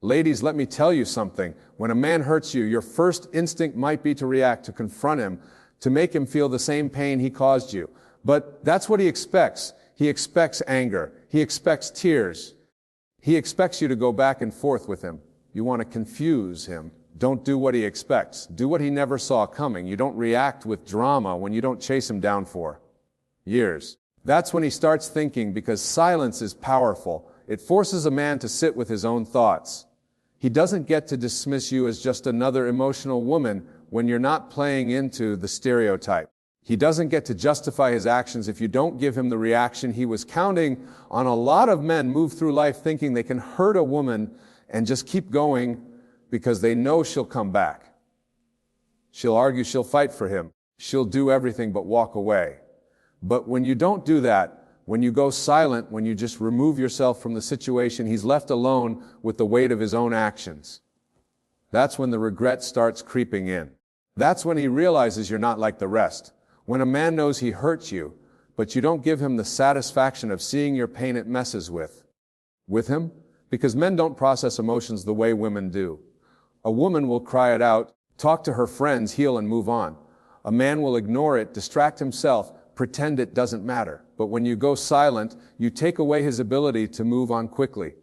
Ladies, let me tell you something. When a man hurts you, your first instinct might be to react, to confront him, to make him feel the same pain he caused you. But that's what he expects. He expects anger. He expects tears. He expects you to go back and forth with him. You want to confuse him. Don't do what he expects. Do what he never saw coming. You don't react with drama when you don't chase him down for years. That's when he starts thinking, because silence is powerful. It forces a man to sit with his own thoughts. He doesn't get to dismiss you as just another emotional woman when you're not playing into the stereotype. He doesn't get to justify his actions if you don't give him the reaction he was counting on. A lot of men move through life thinking they can hurt a woman and just keep going because they know she'll come back. She'll argue, she'll fight for him. She'll do everything but walk away. But when you don't do that, when you go silent, when you just remove yourself from the situation, he's left alone with the weight of his own actions. That's when the regret starts creeping in. That's when he realizes you're not like the rest. When a man knows he hurts you, but you don't give him the satisfaction of seeing your pain it messes with him, because men don't process emotions the way women do. A woman will cry it out, talk to her friends, heal and move on. A man will ignore it, distract himself, pretend it doesn't matter. But when you go silent, you take away his ability to move on quickly.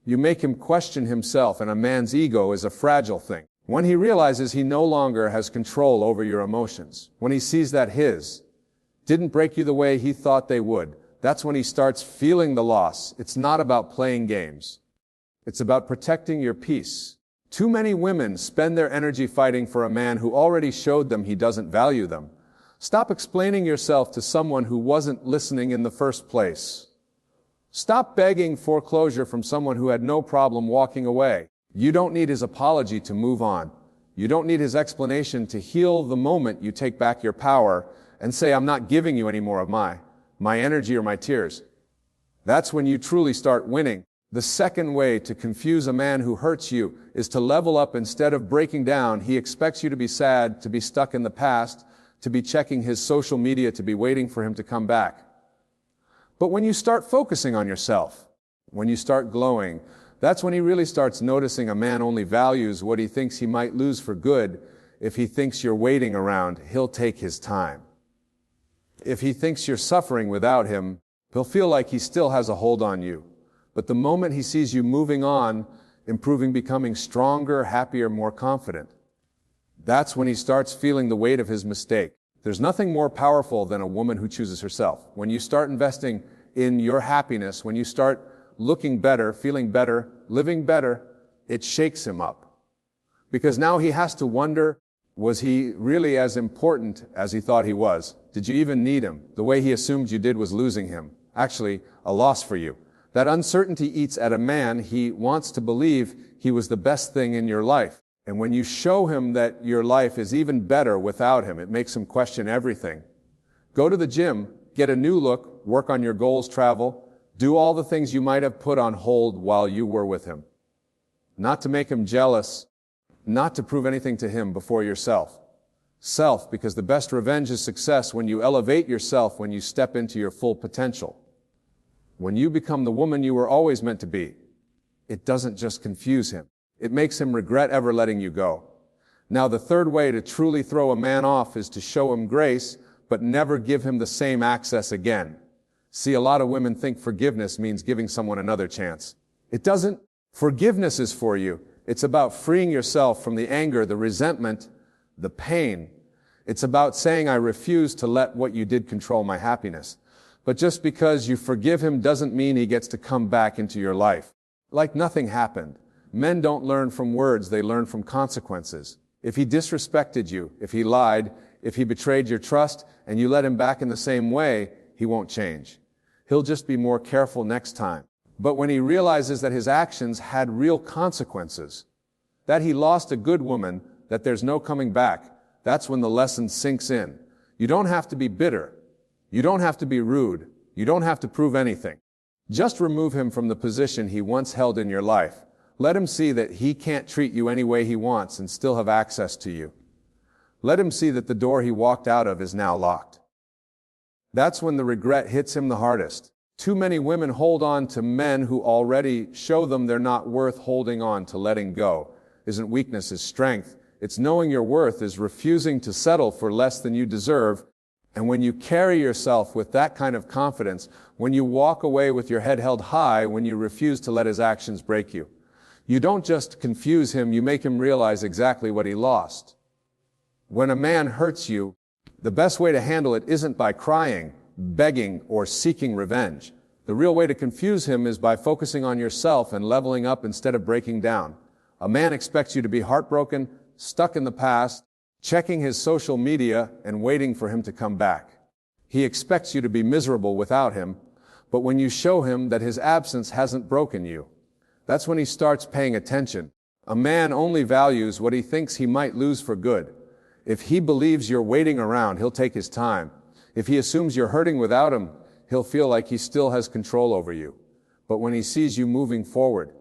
You make him question himself, and a man's ego is a fragile thing. When he realizes he no longer has control over your emotions, when he sees that his didn't break you the way he thought they would, that's when he starts feeling the loss. It's not about playing games. It's about protecting your peace. Too many women spend their energy fighting for a man who already showed them he doesn't value them. Stop explaining yourself to someone who wasn't listening in the first place. Stop begging foreclosure from someone who had no problem walking away. You don't need his apology to move on. You don't need his explanation to heal. The moment you take back your power and say, I'm not giving you any more of my energy or my tears. That's when you truly start winning. The second way to confuse a man who hurts you is to level up. Instead of breaking down, he expects you to be sad, to be stuck in the past, to be checking his social media, to be waiting for him to come back. But when you start focusing on yourself, when you start glowing, that's when he really starts noticing a man only values what he thinks he might lose for good. If he thinks you're waiting around, he'll take his time. If he thinks you're suffering without him, he'll feel like he still has a hold on you. But the moment he sees you moving on, improving, becoming stronger, happier, more confident, that's when he starts feeling the weight of his mistake. There's nothing more powerful than a woman who chooses herself. When you start investing in your happiness, when you start looking better, feeling better, living better, it shakes him up. Because now he has to wonder, was he really as important as he thought he was? Did you even need him? The way he assumed you did was losing him. Actually, a loss for you. That uncertainty eats at a man. He wants to believe he was the best thing in your life. And when you show him that your life is even better without him, it makes him question everything. Go to the gym, get a new look, work on your goals, travel, do all the things you might have put on hold while you were with him. Not to make him jealous, not to prove anything to him before yourself. Self, because the best revenge is success when you elevate yourself, when you step into your full potential. When you become the woman you were always meant to be, it doesn't just confuse him. It makes him regret ever letting you go. Now, the third way to truly throw a man off is to show him grace, but never give him the same access again. See, a lot of women think forgiveness means giving someone another chance. It doesn't. Forgiveness is for you. It's about freeing yourself from the anger, the resentment, the pain. It's about saying, I refuse to let what you did control my happiness. But just because you forgive him doesn't mean he gets to come back into your life. Like nothing happened. Men don't learn from words, they learn from consequences. If he disrespected you, if he lied, if he betrayed your trust, and you let him back in the same way, he won't change. He'll just be more careful next time. But when he realizes that his actions had real consequences, that he lost a good woman, that there's no coming back, that's when the lesson sinks in. You don't have to be bitter. You don't have to be rude. You don't have to prove anything. Just remove him from the position he once held in your life. Let him see that he can't treat you any way he wants and still have access to you. Let him see that the door he walked out of is now locked. That's when the regret hits him the hardest. Too many women hold on to men who already show them they're not worth holding on to. Letting go isn't weakness, it's strength. It's knowing your worth, is refusing to settle for less than you deserve. And when you carry yourself with that kind of confidence, when you walk away with your head held high, when you refuse to let his actions break you, you don't just confuse him, you make him realize exactly what he lost. When a man hurts you, the best way to handle it isn't by crying, begging, or seeking revenge. The real way to confuse him is by focusing on yourself and leveling up instead of breaking down. A man expects you to be heartbroken, stuck in the past, checking his social media and waiting for him to come back. He expects you to be miserable without him, but when you show him that his absence hasn't broken you, that's when he starts paying attention. A man only values what he thinks he might lose for good. If he believes you're waiting around, he'll take his time. If he assumes you're hurting without him, he'll feel like he still has control over you. But when he sees you moving forward,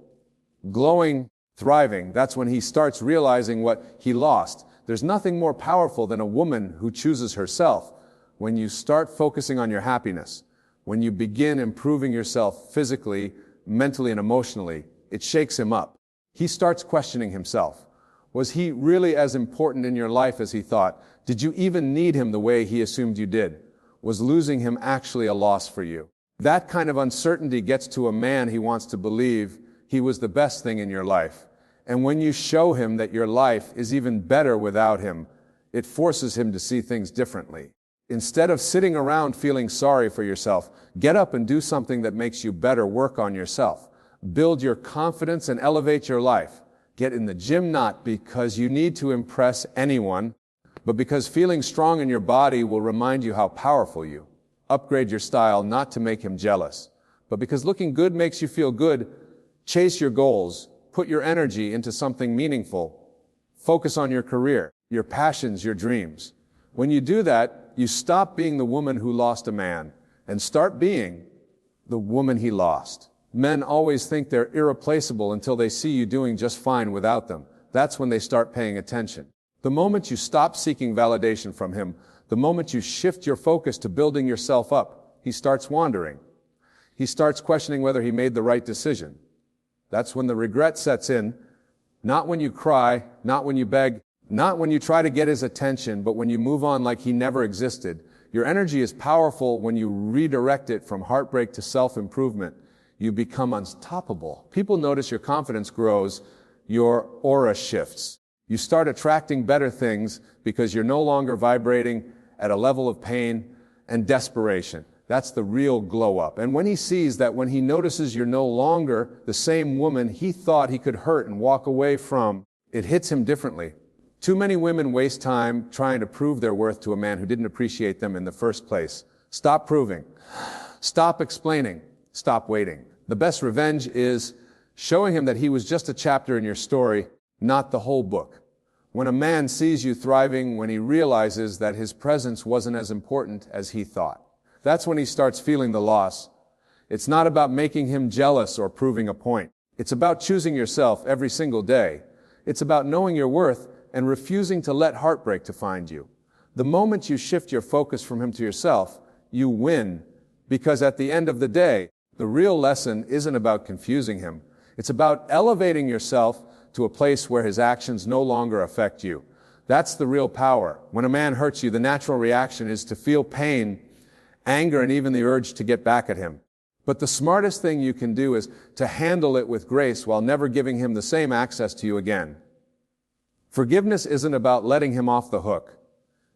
glowing, thriving, that's when he starts realizing what he lost. There's nothing more powerful than a woman who chooses herself. When you start focusing on your happiness, when you begin improving yourself physically, mentally, and emotionally, it shakes him up. He starts questioning himself. Was he really as important in your life as he thought? Did you even need him the way he assumed you did? Was losing him actually a loss for you? That kind of uncertainty gets to a man. He wants to believe he was the best thing in your life. And when you show him that your life is even better without him, it forces him to see things differently. Instead of sitting around feeling sorry for yourself, get up and do something that makes you better. Work on yourself. Build your confidence and elevate your life. Get in the gym not because you need to impress anyone, but because feeling strong in your body will remind you how powerful you. Upgrade your style not to make him jealous, but because looking good makes you feel good. Chase your goals. Put your energy into something meaningful. Focus on your career, your passions, your dreams. When you do that, you stop being the woman who lost a man and start being the woman he lost. Men always think they're irreplaceable until they see you doing just fine without them. That's when they start paying attention. The moment you stop seeking validation from him, the moment you shift your focus to building yourself up, he starts wandering. He starts questioning whether he made the right decision. That's when the regret sets in, not when you cry, not when you beg, not when you try to get his attention, but when you move on like he never existed. Your energy is powerful when you redirect it from heartbreak to self-improvement. You become unstoppable. People notice your confidence grows, your aura shifts. You start attracting better things because you're no longer vibrating at a level of pain and desperation. That's the real glow up. And when he sees that, when he notices you're no longer the same woman he thought he could hurt and walk away from, it hits him differently. Too many women waste time trying to prove their worth to a man who didn't appreciate them in the first place. Stop proving. Stop explaining. Stop waiting. The best revenge is showing him that he was just a chapter in your story, not the whole book. When a man sees you thriving, when he realizes that his presence wasn't as important as he thought, that's when he starts feeling the loss. It's not about making him jealous or proving a point. It's about choosing yourself every single day. It's about knowing your worth and refusing to let heartbreak define you. The moment you shift your focus from him to yourself, you win. Because at the end of the day, the real lesson isn't about confusing him. It's about elevating yourself to a place where his actions no longer affect you. That's the real power. When a man hurts you, the natural reaction is to feel pain, anger, and even the urge to get back at him. But the smartest thing you can do is to handle it with grace while never giving him the same access to you again. Forgiveness isn't about letting him off the hook.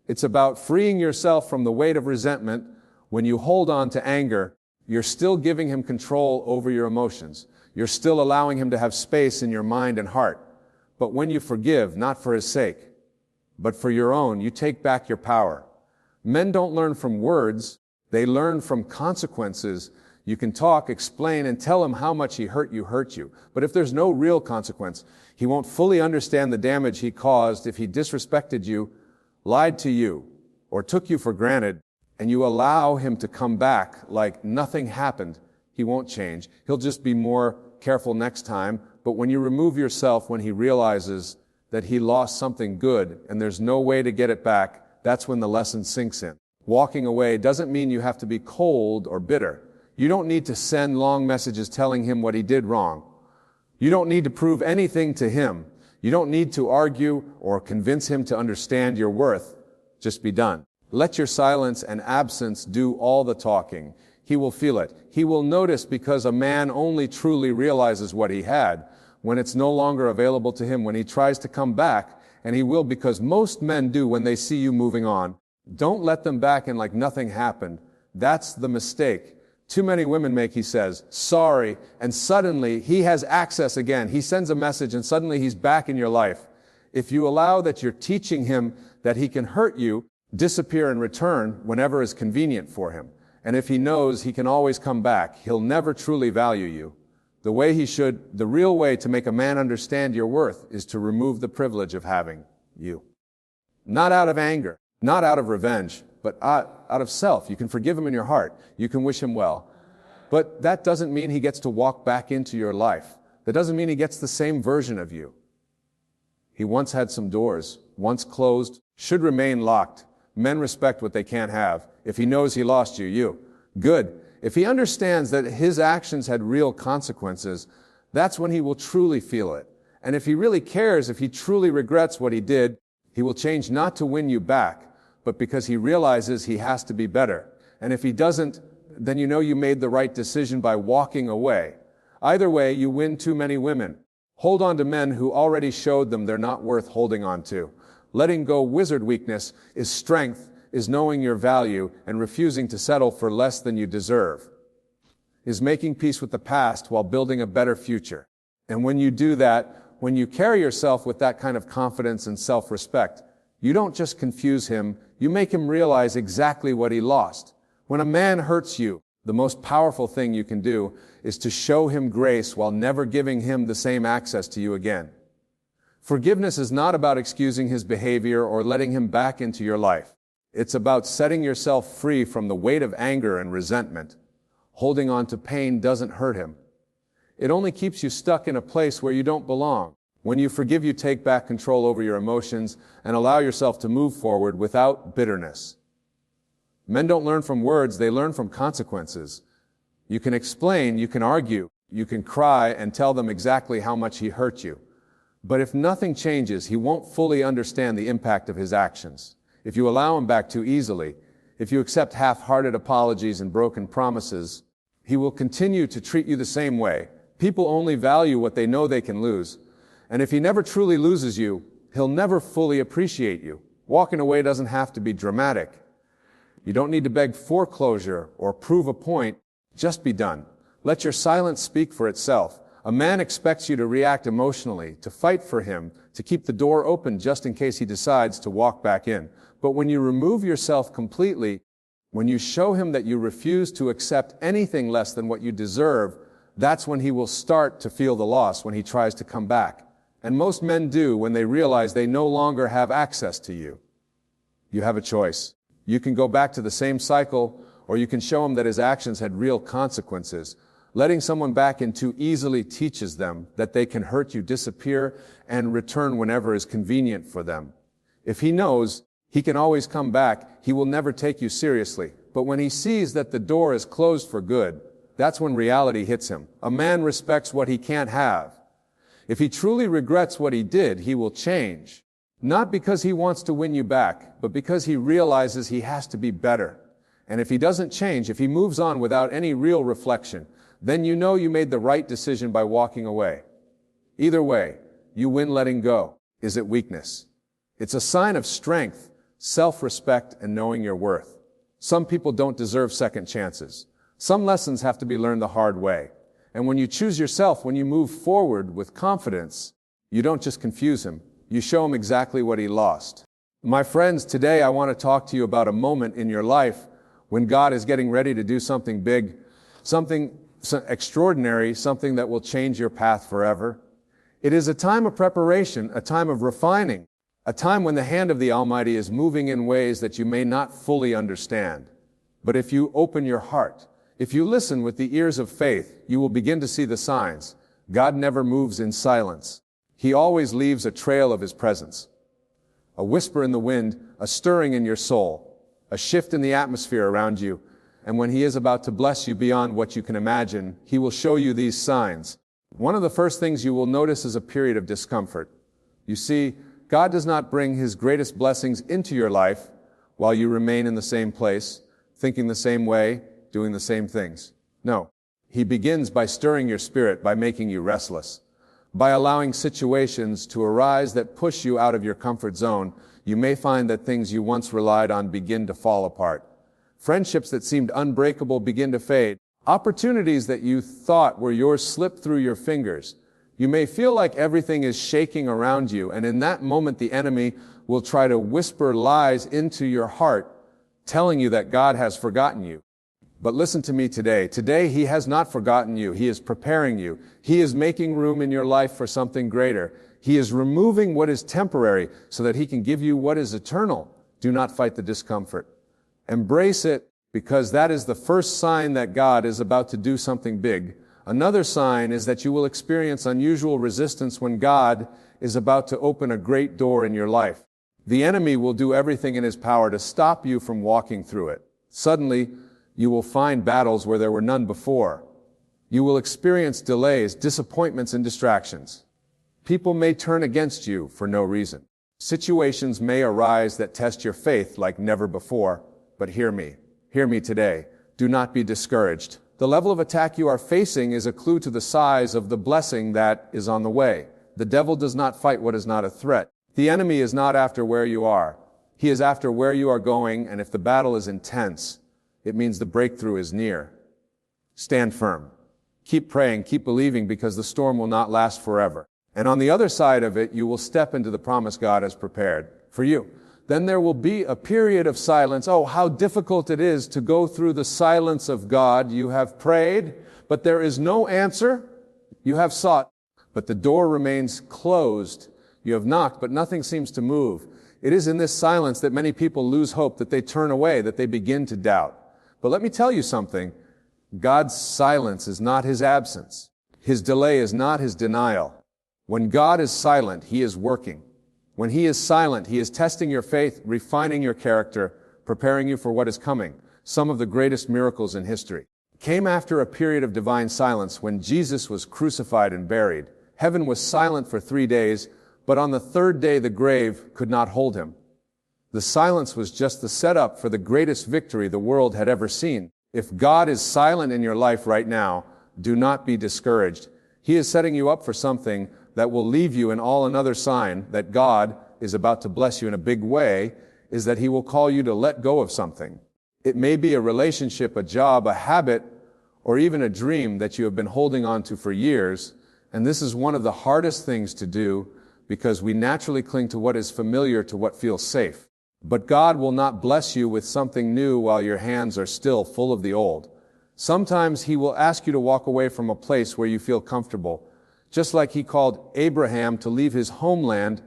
It's about freeing yourself from the weight of resentment. When you hold on to anger, you're still giving him control over your emotions. You're still allowing him to have space in your mind and heart. But when you forgive, not for his sake, but for your own, you take back your power. Men don't learn from words. They learn from consequences. You can talk, explain, and tell him how much he hurt you. But if there's no real consequence, he won't fully understand the damage he caused if he disrespected you, lied to you, or took you for granted, and you allow him to come back like nothing happened. He won't change. He'll just be more careful next time. But when you remove yourself, when he realizes that he lost something good and there's no way to get it back, that's when the lesson sinks in. Walking away doesn't mean you have to be cold or bitter. You don't need to send long messages telling him what he did wrong. You don't need to prove anything to him. You don't need to argue or convince him to understand your worth. Just be done. Let your silence and absence do all the talking. He will feel it. He will notice, because a man only truly realizes what he had when it's no longer available to him, when he tries to come back, and he will, because most men do when they see you moving on. Don't let them back in like nothing happened. That's the mistake too many women make. He says, sorry, and suddenly he has access again. He sends a message and suddenly he's back in your life. If you allow that you're teaching him that he can hurt you, disappear and return whenever is convenient for him. And if he knows he can always come back, he'll never truly value you. The real way to make a man understand your worth is to remove the privilege of having you. Not out of anger, not out of revenge, but out of self. You can forgive him in your heart. You can wish him well. But that doesn't mean he gets to walk back into your life. That doesn't mean he gets the same version of you. He once had some doors, once closed, should remain locked. Men respect what they can't have. If he knows he lost you. Good. If he understands that his actions had real consequences, that's when he will truly feel it. And if he really cares, if he truly regrets what he did, he will change, not to win you back, but because he realizes he has to be better. And if he doesn't, then you know you made the right decision by walking away. Either way, you win too many women. Hold on to men who already showed them they're not worth holding on to. Letting go wizard weakness is strength, is knowing your value and refusing to settle for less than you deserve. Is making peace with the past while building a better future. And when you do that, when you carry yourself with that kind of confidence and self-respect, you don't just confuse him, you make him realize exactly what he lost. When a man hurts you, the most powerful thing you can do is to show him grace while never giving him the same access to you again. Forgiveness is not about excusing his behavior or letting him back into your life. It's about setting yourself free from the weight of anger and resentment. Holding on to pain doesn't hurt him. It only keeps you stuck in a place where you don't belong. When you forgive, you take back control over your emotions and allow yourself to move forward without bitterness. Men don't learn from words, they learn from consequences. You can explain, you can argue, you can cry and tell them exactly how much he hurt you. But if nothing changes, he won't fully understand the impact of his actions. If you allow him back too easily, if you accept half-hearted apologies and broken promises, he will continue to treat you the same way. People only value what they know they can lose. And if he never truly loses you, he'll never fully appreciate you. Walking away doesn't have to be dramatic. You don't need to beg foreclosure or prove a point. Just be done. Let your silence speak for itself. A man expects you to react emotionally, to fight for him, to keep the door open just in case he decides to walk back in. But when you remove yourself completely, when you show him that you refuse to accept anything less than what you deserve, that's when he will start to feel the loss when he tries to come back. And most men do when they realize they no longer have access to you. You have a choice. You can go back to the same cycle, or you can show him that his actions had real consequences. Letting someone back in too easily teaches them that they can hurt you, disappear, and return whenever is convenient for them. If he knows he can always come back, he will never take you seriously. But when he sees that the door is closed for good, that's when reality hits him. A man respects what he can't have. If he truly regrets what he did, he will change. Not because he wants to win you back, but because he realizes he has to be better. And if he doesn't change, if he moves on without any real reflection, then you know you made the right decision by walking away. Either way, you win letting go. Is it weakness? It's a sign of strength, self-respect, and knowing your worth. Some people don't deserve second chances. Some lessons have to be learned the hard way. And when you choose yourself, when you move forward with confidence, you don't just confuse him. You show him exactly what he lost. My friends, today I want to talk to you about a moment in your life when God is getting ready to do something big, something extraordinary, something that will change your path forever. It is a time of preparation, a time of refining, a time when the hand of the Almighty is moving in ways that you may not fully understand. But if you open your heart, if you listen with the ears of faith, you will begin to see the signs. God never moves in silence. He always leaves a trail of His presence. A whisper in the wind, a stirring in your soul, a shift in the atmosphere around you, And when He is about to bless you beyond what you can imagine, He will show you these signs. One of the first things you will notice is a period of discomfort. You see, God does not bring His greatest blessings into your life while you remain in the same place, thinking the same way, doing the same things. No. He begins by stirring your spirit, by making you restless. By allowing situations to arise that push you out of your comfort zone, you may find that things you once relied on begin to fall apart. Friendships that seemed unbreakable begin to fade. Opportunities that you thought were yours slip through your fingers. You may feel like everything is shaking around you, and in that moment the enemy will try to whisper lies into your heart, telling you that God has forgotten you. But listen to me today. Today, He has not forgotten you. He is preparing you. He is making room in your life for something greater. He is removing what is temporary so that He can give you what is eternal. Do not fight the discomfort. Embrace it, because that is the first sign that God is about to do something big. Another sign is that you will experience unusual resistance when God is about to open a great door in your life. The enemy will do everything in his power to stop you from walking through it. Suddenly, you will find battles where there were none before. You will experience delays, disappointments, and distractions. People may turn against you for no reason. Situations may arise that test your faith like never before. But hear me today. Do not be discouraged. The level of attack you are facing is a clue to the size of the blessing that is on the way. The devil does not fight what is not a threat. The enemy is not after where you are. He is after where you are going, and if the battle is intense, it means the breakthrough is near. Stand firm. Keep praying, keep believing, because the storm will not last forever. And on the other side of it, you will step into the promise God has prepared for you. Then there will be a period of silence. Oh, how difficult it is to go through the silence of God. You have prayed, but there is no answer. You have sought, but the door remains closed. You have knocked, but nothing seems to move. It is in this silence that many people lose hope, that they turn away, that they begin to doubt. But let me tell you something. God's silence is not His absence. His delay is not His denial. When God is silent, He is working. When He is silent, He is testing your faith, refining your character, preparing you for what is coming. Some of the greatest miracles in history came after a period of divine silence when Jesus was crucified and buried. Heaven was silent for 3 days, but on the third day the grave could not hold Him. The silence was just the setup for the greatest victory the world had ever seen. If God is silent in your life right now, do not be discouraged. He is setting you up for something that will leave you in awe. Another sign that God is about to bless you in a big way is that He will call you to let go of something. It may be a relationship, a job, a habit, or even a dream that you have been holding on to for years. And this is one of the hardest things to do because we naturally cling to what is familiar, to what feels safe. But God will not bless you with something new while your hands are still full of the old. Sometimes He will ask you to walk away from a place where you feel comfortable, just like He called Abraham to leave his homeland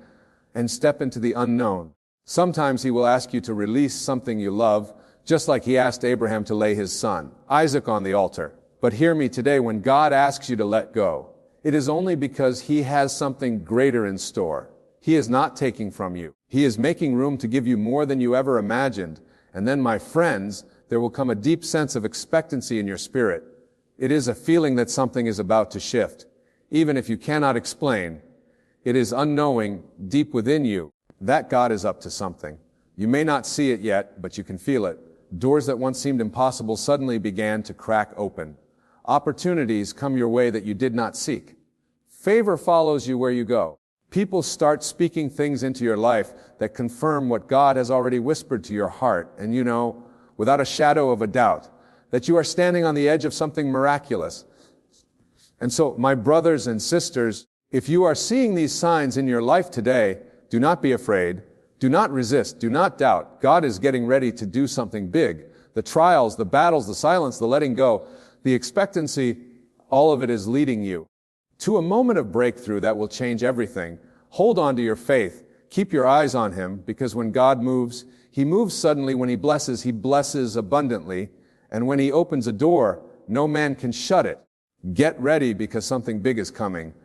and step into the unknown. Sometimes He will ask you to release something you love, just like He asked Abraham to lay his son, Isaac, on the altar. But hear me today, when God asks you to let go, it is only because He has something greater in store. He is not taking from you. He is making room to give you more than you ever imagined. And then, my friends, there will come a deep sense of expectancy in your spirit. It is a feeling that something is about to shift. Even if you cannot explain, it is unknowing deep within you that God is up to something. You may not see it yet, but you can feel it. Doors that once seemed impossible suddenly began to crack open. Opportunities come your way that you did not seek. Favor follows you where you go. People start speaking things into your life that confirm what God has already whispered to your heart. And you know, without a shadow of a doubt, that you are standing on the edge of something miraculous. And so, my brothers and sisters, if you are seeing these signs in your life today, do not be afraid. Do not resist. Do not doubt. God is getting ready to do something big. The trials, the battles, the silence, the letting go, the expectancy, all of it is leading you to a moment of breakthrough that will change everything. Hold on to your faith. Keep your eyes on Him, because when God moves, He moves suddenly. When He blesses abundantly. And when He opens a door, no man can shut it. Get ready, because something big is coming.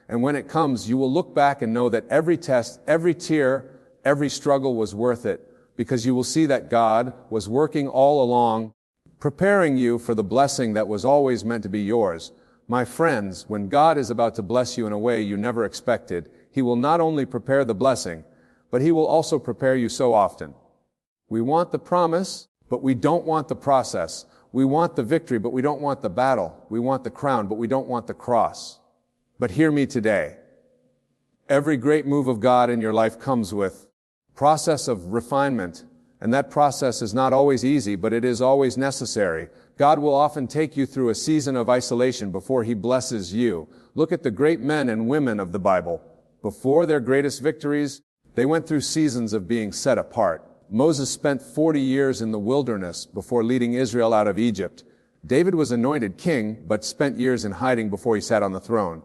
And when it comes, you will look back and know that every test, every tear, every struggle was worth it, because you will see that God was working all along. preparing you for the blessing that was always meant to be yours. My friends, when God is about to bless you in a way you never expected, He will not only prepare the blessing, but He will also prepare you so often. We want the promise, but we don't want the process. We want the victory, but we don't want the battle. We want the crown, but we don't want the cross. But hear me today. Every great move of God in your life comes with process of refinement, and that process is not always easy, but it is always necessary. God will often take you through a season of isolation before He blesses you. Look at the great men and women of the Bible. Before their greatest victories, they went through seasons of being set apart. Moses spent 40 years in the wilderness before leading Israel out of Egypt. David was anointed king, but spent years in hiding before he sat on the throne.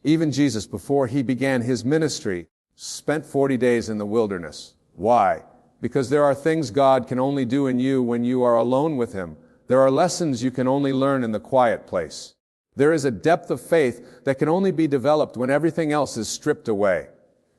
Even Jesus, before He began His ministry, spent 40 days in the wilderness. Why? Because there are things God can only do in you when you are alone with Him. There are lessons you can only learn in the quiet place. There is a depth of faith that can only be developed when everything else is stripped away.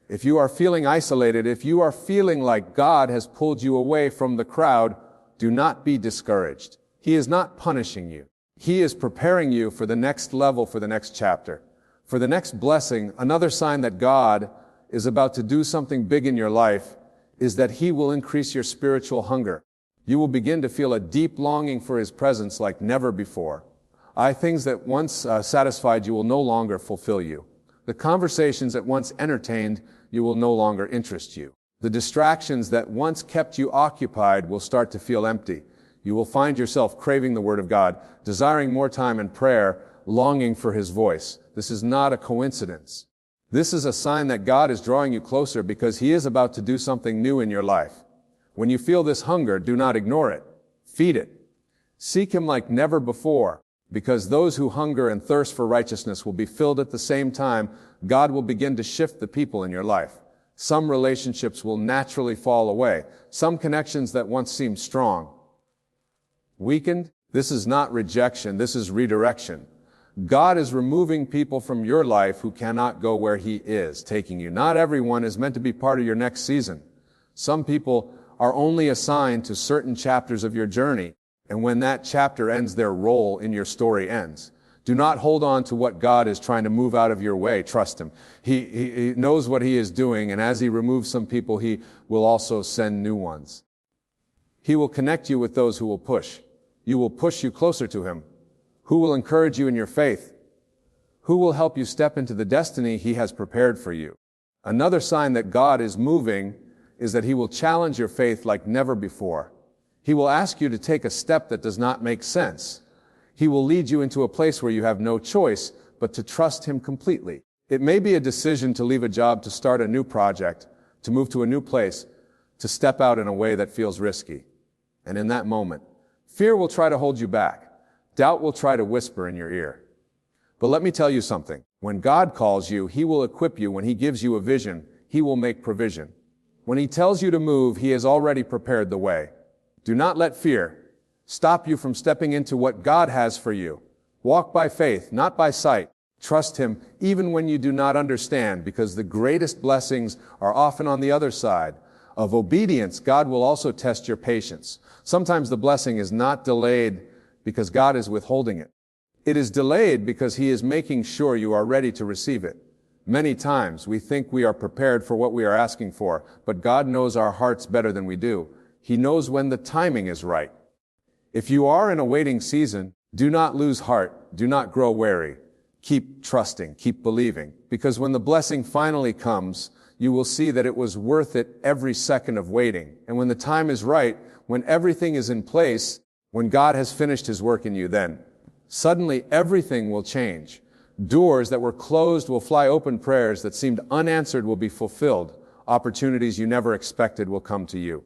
If you are feeling isolated, if you are feeling like God has pulled you away from the crowd, do not be discouraged. He is not punishing you. He is preparing you for the next level, for the next chapter, for the next blessing. Another sign that God is about to do something big in your life is that He will increase your spiritual hunger. You will begin to feel a deep longing for His presence like never before. Things that once satisfied you will no longer fulfill you. The conversations that once entertained you will no longer interest you. The distractions that once kept you occupied will start to feel empty. You will find yourself craving the Word of God, desiring more time in prayer, longing for His voice. This is not a coincidence. This is a sign that God is drawing you closer because He is about to do something new in your life. When you feel this hunger, do not ignore it. Feed it. Seek Him like never before, because those who hunger and thirst for righteousness will be filled at the same time. God will begin to shift the people in your life. Some relationships will naturally fall away. Some connections that once seemed strong, weakened. This is not rejection. This is redirection. God is removing people from your life who cannot go where He is taking you. Not everyone is meant to be part of your next season. Some people are only assigned to certain chapters of your journey, and when that chapter ends, their role in your story ends. Do not hold on to what God is trying to move out of your way. Trust Him. He knows what He is doing, and as He removes some people, He will also send new ones. He will connect you with those who will push. You will push you closer to Him. Who will encourage you in your faith? Who will help you step into the destiny He has prepared for you? Another sign that God is moving is that He will challenge your faith like never before. He will ask you to take a step that does not make sense. He will lead you into a place where you have no choice but to trust Him completely. It may be a decision to leave a job, to start a new project, to move to a new place, to step out in a way that feels risky. And in that moment, fear will try to hold you back. Doubt will try to whisper in your ear. But let me tell you something. When God calls you, He will equip you. When He gives you a vision, He will make provision. When He tells you to move, He has already prepared the way. Do not let fear stop you from stepping into what God has for you. Walk by faith, not by sight. Trust Him even when you do not understand, because the greatest blessings are often on the other side. Of obedience, God will also test your patience. Sometimes the blessing is not delayed because God is withholding it. It is delayed because He is making sure you are ready to receive it. Many times we think we are prepared for what we are asking for, but God knows our hearts better than we do. He knows when the timing is right. If you are in a waiting season, do not lose heart. Do not grow weary. Keep trusting. Keep believing. Because when the blessing finally comes, you will see that it was worth it every second of waiting. And when the time is right, when everything is in place, when God has finished His work in you, then suddenly everything will change. Doors that were closed will fly open. Prayers that seemed unanswered will be fulfilled. Opportunities you never expected will come to you.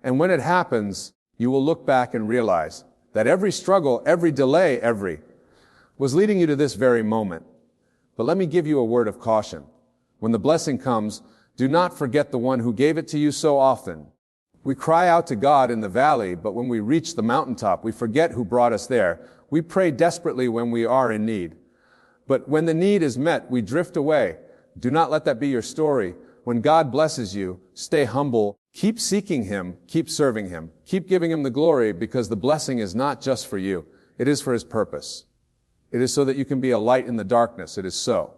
And when it happens, you will look back and realize that every struggle, every delay, was leading you to this very moment. But let me give you a word of caution. When the blessing comes, do not forget the one who gave it to you so often. We cry out to God in the valley, but when we reach the mountaintop, we forget who brought us there. We pray desperately when we are in need. But when the need is met, we drift away. Do not let that be your story. When God blesses you, stay humble, keep seeking Him, keep serving Him, keep giving Him the glory, because the blessing is not just for you. It is for His purpose. It is so that you can be a light in the darkness. It is so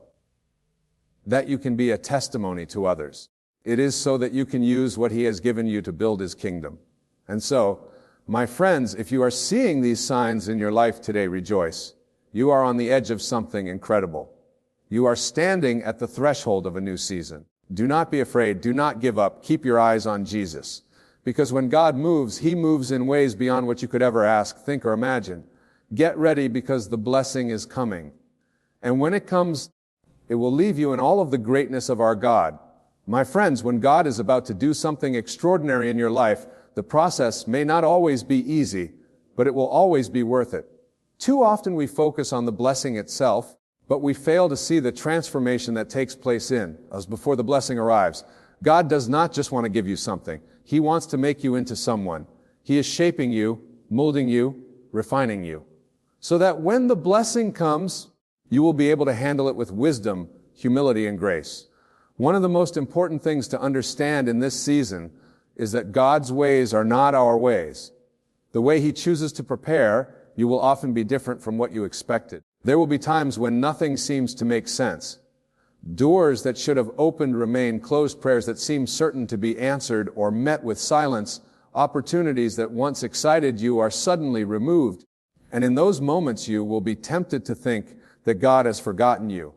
that you can be a testimony to others. It is so that you can use what He has given you to build His kingdom. And so, my friends, if you are seeing these signs in your life today, rejoice. You are on the edge of something incredible. You are standing at the threshold of a new season. Do not be afraid. Do not give up. Keep your eyes on Jesus. Because when God moves, He moves in ways beyond what you could ever ask, think, or imagine. Get ready, because the blessing is coming. And when it comes, it will leave you in all of the greatness of our God. My friends, when God is about to do something extraordinary in your life, the process may not always be easy, but it will always be worth it. Too often we focus on the blessing itself, but we fail to see the transformation that takes place in us before the blessing arrives. God does not just want to give you something. He wants to make you into someone. He is shaping you, molding you, refining you, so that when the blessing comes, you will be able to handle it with wisdom, humility, and grace. One of the most important things to understand in this season is that God's ways are not our ways. The way He chooses to prepare, you will often be different from what you expected. There will be times when nothing seems to make sense. Doors that should have opened remain closed, prayers that seem certain to be answered or met with silence, opportunities that once excited you are suddenly removed. And in those moments you will be tempted to think that God has forgotten you,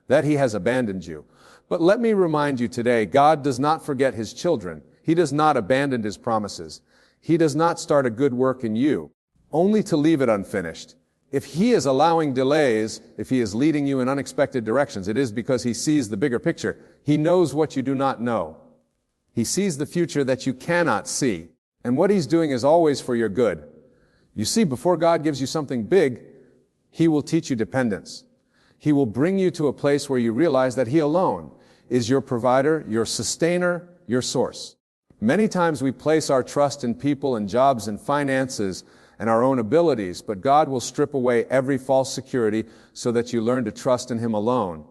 that He has abandoned you. But let me remind you today, God does not forget His children. He does not abandon His promises. He does not start a good work in you, only to leave it unfinished. If He is allowing delays, if He is leading you in unexpected directions, it is because He sees the bigger picture. He knows what you do not know. He sees the future that you cannot see. And what He's doing is always for your good. You see, before God gives you something big, He will teach you dependence. He will bring you to a place where you realize that He alone is your provider, your sustainer, your source. Many times we place our trust in people and jobs and finances and our own abilities, but God will strip away every false security so that you learn to trust in Him alone.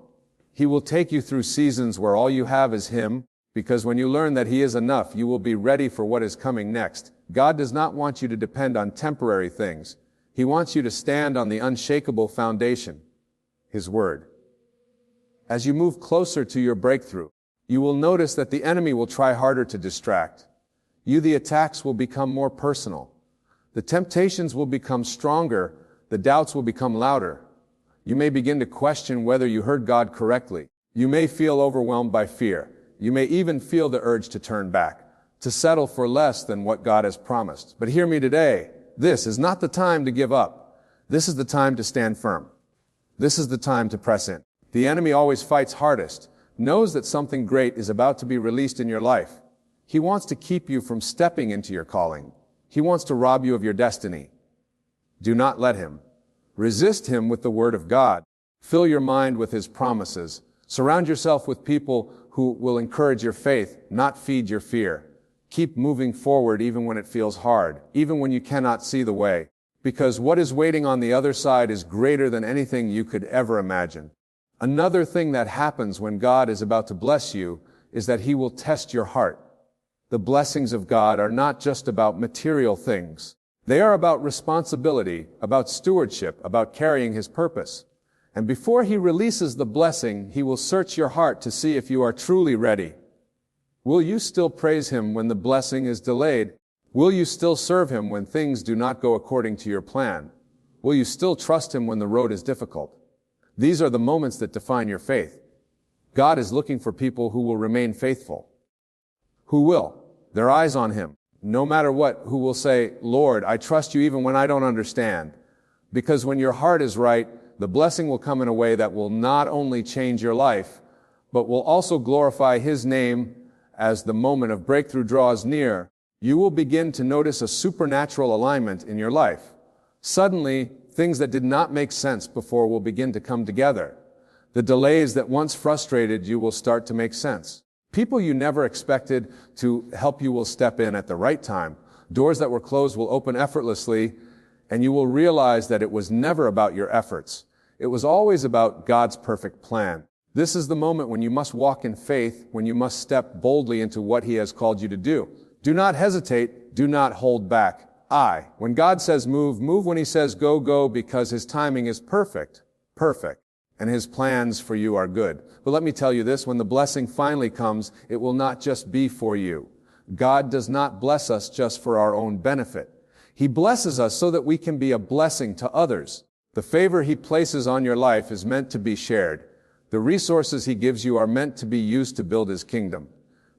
He will take you through seasons where all you have is Him, because when you learn that He is enough, you will be ready for what is coming next. God does not want you to depend on temporary things. He wants you to stand on the unshakable foundation, His Word. As you move closer to your breakthrough, you will notice that the enemy will try harder to distract. The attacks will become more personal. The temptations will become stronger. The doubts will become louder. You may begin to question whether you heard God correctly. You may feel overwhelmed by fear. You may even feel the urge to turn back, to settle for less than what God has promised. But hear me today. This is not the time to give up. This is the time to stand firm. This is the time to press in. The enemy always fights hardest, knows that something great is about to be released in your life. He wants to keep you from stepping into your calling. He wants to rob you of your destiny. Do not let him. Resist him with the Word of God. Fill your mind with His promises. Surround yourself with people who will encourage your faith, not feed your fear. Keep moving forward even when it feels hard, even when you cannot see the way, because what is waiting on the other side is greater than anything you could ever imagine. Another thing that happens when God is about to bless you is that He will test your heart. The blessings of God are not just about material things. They are about responsibility, about stewardship, about carrying His purpose. And before He releases the blessing, He will search your heart to see if you are truly ready. Will you still praise Him when the blessing is delayed? Will you still serve Him when things do not go according to your plan? Will you still trust Him when the road is difficult? These are the moments that define your faith. God is looking for people who will remain faithful. Who will? Their eyes on Him. No matter what, who will say, Lord, I trust You even when I don't understand. Because when your heart is right, the blessing will come in a way that will not only change your life, but will also glorify His name as the moment of breakthrough draws near. You will begin to notice a supernatural alignment in your life. Suddenly, things that did not make sense before will begin to come together. The delays that once frustrated you will start to make sense. People you never expected to help you will step in at the right time. Doors that were closed will open effortlessly, and you will realize that it was never about your efforts. It was always about God's perfect plan. This is the moment when you must walk in faith, when you must step boldly into what He has called you to do. Do not hesitate. Do not hold back. When God says move, move. When He says go, go, because His timing is perfect, and His plans for you are good. But let me tell you this, when the blessing finally comes, it will not just be for you. God does not bless us just for our own benefit. He blesses us so that we can be a blessing to others. The favor He places on your life is meant to be shared. The resources He gives you are meant to be used to build His kingdom.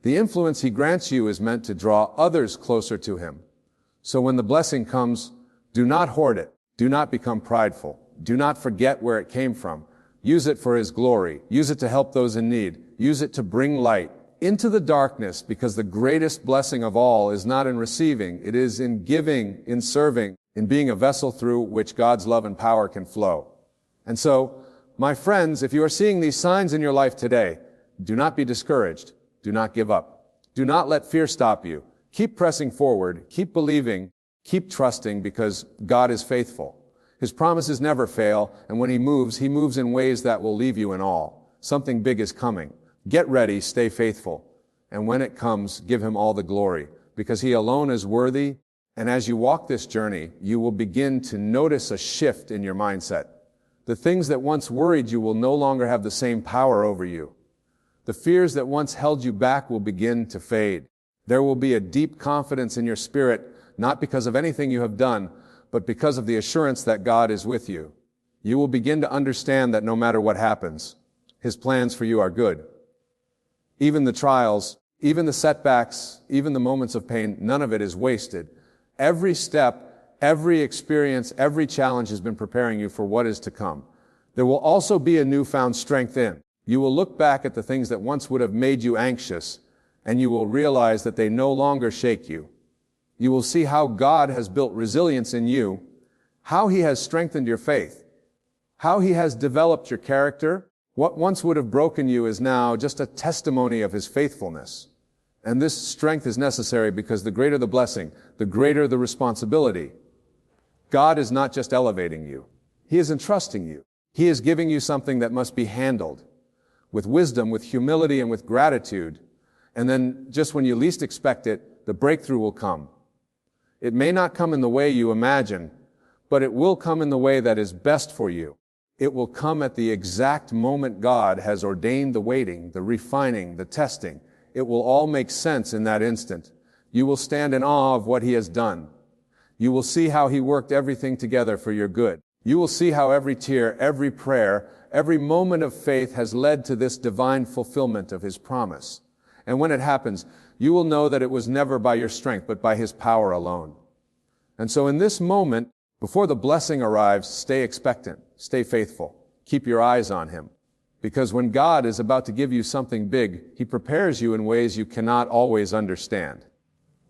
The influence He grants you is meant to draw others closer to Him. So when the blessing comes, do not hoard it. Do not become prideful. Do not forget where it came from. Use it for His glory. Use it to help those in need. Use it to bring light into the darkness, because the greatest blessing of all is not in receiving. It is in giving, in serving, in being a vessel through which God's love and power can flow. And so, my friends, if you are seeing these signs in your life today, do not be discouraged. Do not give up. Do not let fear stop you. Keep pressing forward. Keep believing. Keep trusting, because God is faithful. His promises never fail, and when He moves in ways that will leave you in awe. Something big is coming. Get ready, stay faithful, and when it comes, give Him all the glory, because He alone is worthy. And as you walk this journey, you will begin to notice a shift in your mindset. The things that once worried you will no longer have the same power over you. The fears that once held you back will begin to fade. There will be a deep confidence in your spirit, not because of anything you have done, but because of the assurance that God is with you. You will begin to understand that no matter what happens, His plans for you are good. Even the trials, even the setbacks, even the moments of pain, none of it is wasted. Every step, every experience, every challenge has been preparing you for what is to come. There will also be a newfound strength in. You will look back at the things that once would have made you anxious, and you will realize that they no longer shake you. You will see how God has built resilience in you, how He has strengthened your faith, how He has developed your character. What once would have broken you is now just a testimony of His faithfulness. And this strength is necessary because the greater the blessing, the greater the responsibility. God is not just elevating you. He is entrusting you. He is giving you something that must be handled with wisdom, with humility, and with gratitude. And then just when you least expect it, the breakthrough will come. It may not come in the way you imagine, but it will come in the way that is best for you. It will come at the exact moment God has ordained the waiting, the refining, the testing. It will all make sense in that instant. You will stand in awe of what He has done. You will see how He worked everything together for your good. You will see how every tear, every prayer, every moment of faith has led to this divine fulfillment of His promise. And when it happens, you will know that it was never by your strength, but by His power alone. And so in this moment, before the blessing arrives, stay expectant, stay faithful, keep your eyes on Him. Because when God is about to give you something big, He prepares you in ways you cannot always understand.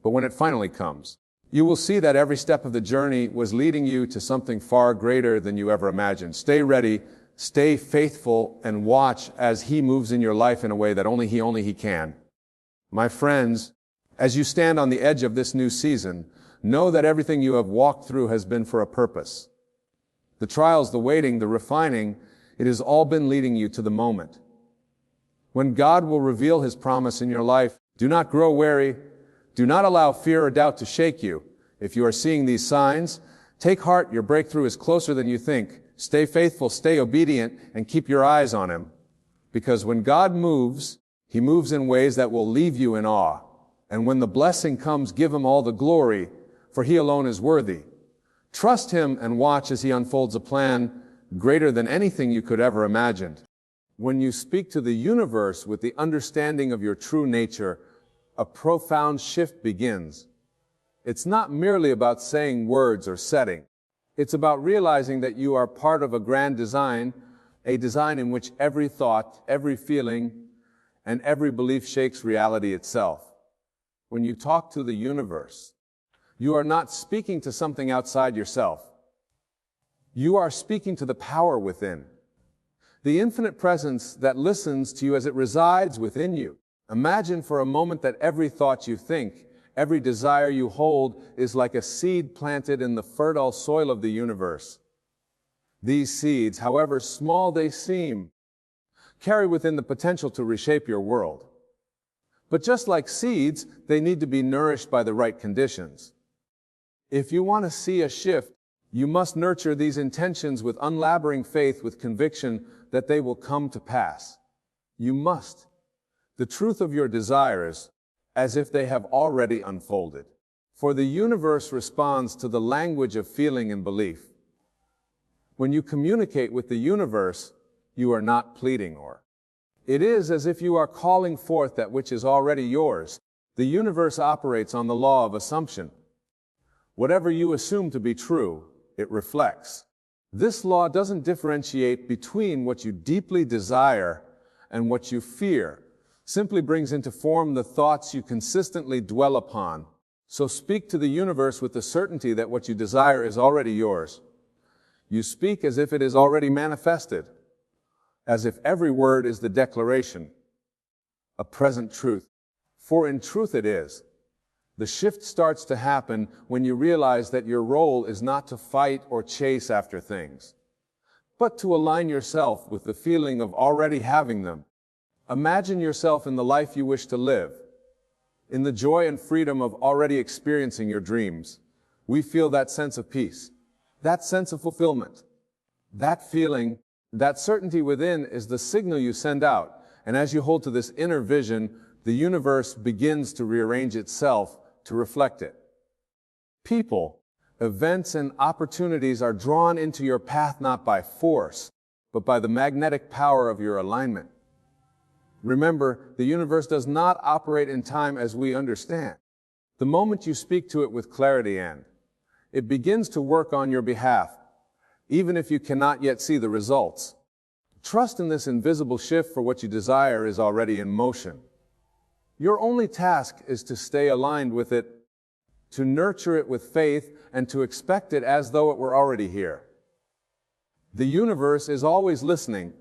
But when it finally comes, you will see that every step of the journey was leading you to something far greater than you ever imagined. Stay ready, stay faithful, and watch as He moves in your life in a way that only He can. My friends, as you stand on the edge of this new season, know that everything you have walked through has been for a purpose. The trials, the waiting, the refining, it has all been leading you to the moment. When God will reveal His promise in your life, do not grow weary. Do not allow fear or doubt to shake you. If you are seeing these signs, take heart, your breakthrough is closer than you think. Stay faithful, stay obedient, and keep your eyes on Him. Because when God moves, He moves in ways that will leave you in awe. And when the blessing comes, give Him all the glory, for He alone is worthy. Trust Him and watch as He unfolds a plan greater than anything you could ever imagine. When you speak to the universe with the understanding of your true nature, a profound shift begins. It's not merely about saying words or setting. It's about realizing that you are part of a grand design, a design in which every thought, every feeling, and every belief shakes reality itself. When you talk to the universe, you are not speaking to something outside yourself. You are speaking to the power within, the infinite presence that listens to you as it resides within you. Imagine for a moment that every thought you think, every desire you hold is like a seed planted in the fertile soil of the universe. These seeds, however small they seem, carry within the potential to reshape your world. But just like seeds, they need to be nourished by the right conditions. If you want to see a shift, you must nurture these intentions with unlaboring faith, with conviction that they will come to pass. You must. The truth of your desires, as if they have already unfolded. For the universe responds to the language of feeling and belief. When you communicate with the universe, you are not pleading or. It is as if you are calling forth that which is already yours. The universe operates on the law of assumption. Whatever you assume to be true, it reflects. This law doesn't differentiate between what you deeply desire and what you fear. Simply brings into form the thoughts you consistently dwell upon. So speak to the universe with the certainty that what you desire is already yours. You speak as if it is already manifested, as if every word is the declaration, a present truth. For in truth it is. The shift starts to happen when you realize that your role is not to fight or chase after things, but to align yourself with the feeling of already having them. Imagine yourself in the life you wish to live, in the joy and freedom of already experiencing your dreams. We feel that sense of peace, that sense of fulfillment. That feeling, that certainty within is the signal you send out. And as you hold to this inner vision, the universe begins to rearrange itself to reflect it. People, events, and opportunities are drawn into your path not by force, but by the magnetic power of your alignment. Remember, the universe does not operate in time as we understand. The moment you speak to it with clarity and it begins to work on your behalf, even if you cannot yet see the results. Trust in this invisible shift, for what you desire is already in motion. Your only task is to stay aligned with it, to nurture it with faith, and to expect it as though it were already here. The universe is always listening,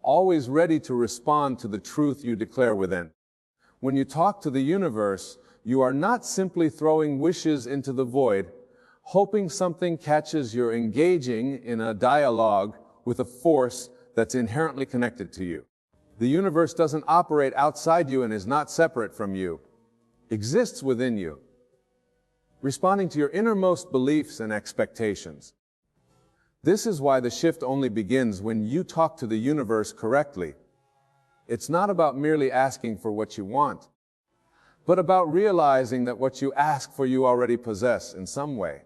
always ready to respond to the truth you declare within. When you talk to the universe, you are not simply throwing wishes into the void, hoping something catches. You're engaging in a dialogue with a force that's inherently connected to you. The universe doesn't operate outside you and is not separate from you. It exists within you, responding to your innermost beliefs and expectations. This is why the shift only begins when you talk to the universe correctly. It's not about merely asking for what you want, but about realizing that what you ask for you already possess in some way.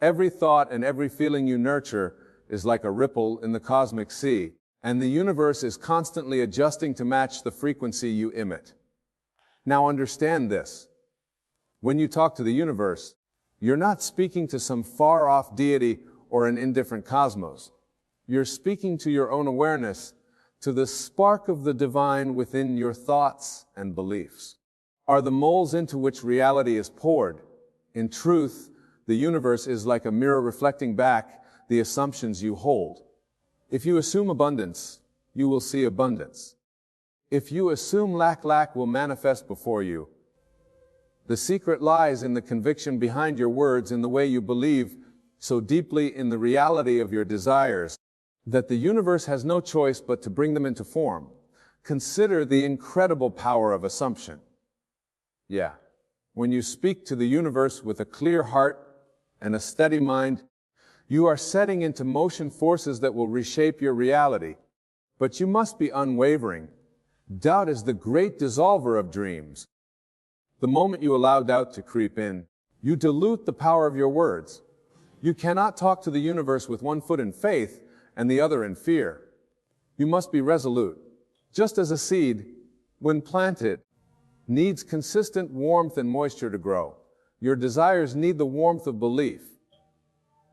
Every thought and every feeling you nurture is like a ripple in the cosmic sea, and the universe is constantly adjusting to match the frequency you emit. Now understand this. When you talk to the universe, you're not speaking to some far-off deity or an indifferent cosmos. You're speaking to your own awareness, to the spark of the divine within your thoughts and beliefs. Are the molds into which reality is poured. In truth, the universe is like a mirror reflecting back the assumptions you hold. If you assume abundance, you will see abundance. If you assume lack will manifest before you. The secret lies in the conviction behind your words, in the way you believe so deeply in the reality of your desires, that the universe has no choice but to bring them into form. Consider the incredible power of assumption. When you speak to the universe with a clear heart and a steady mind, you are setting into motion forces that will reshape your reality. But you must be unwavering. Doubt is the great dissolver of dreams. The moment you allow doubt to creep in, you dilute the power of your words. You cannot talk to the universe with one foot in faith and the other in fear. You must be resolute. Just as a seed, when planted, needs consistent warmth and moisture to grow, your desires need the warmth of belief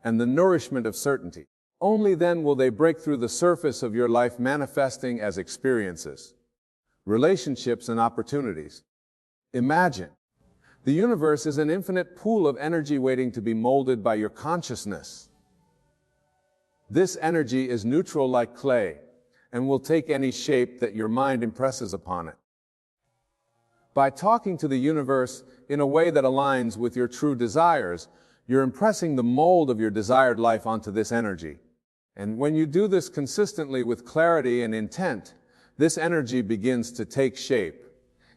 and the nourishment of certainty. Only then will they break through the surface of your life, manifesting as experiences, relationships, and opportunities. Imagine. The universe is an infinite pool of energy waiting to be molded by your consciousness. This energy is neutral like clay and will take any shape that your mind impresses upon it. By talking to the universe in a way that aligns with your true desires, you're impressing the mold of your desired life onto this energy. And when you do this consistently with clarity and intent, this energy begins to take shape.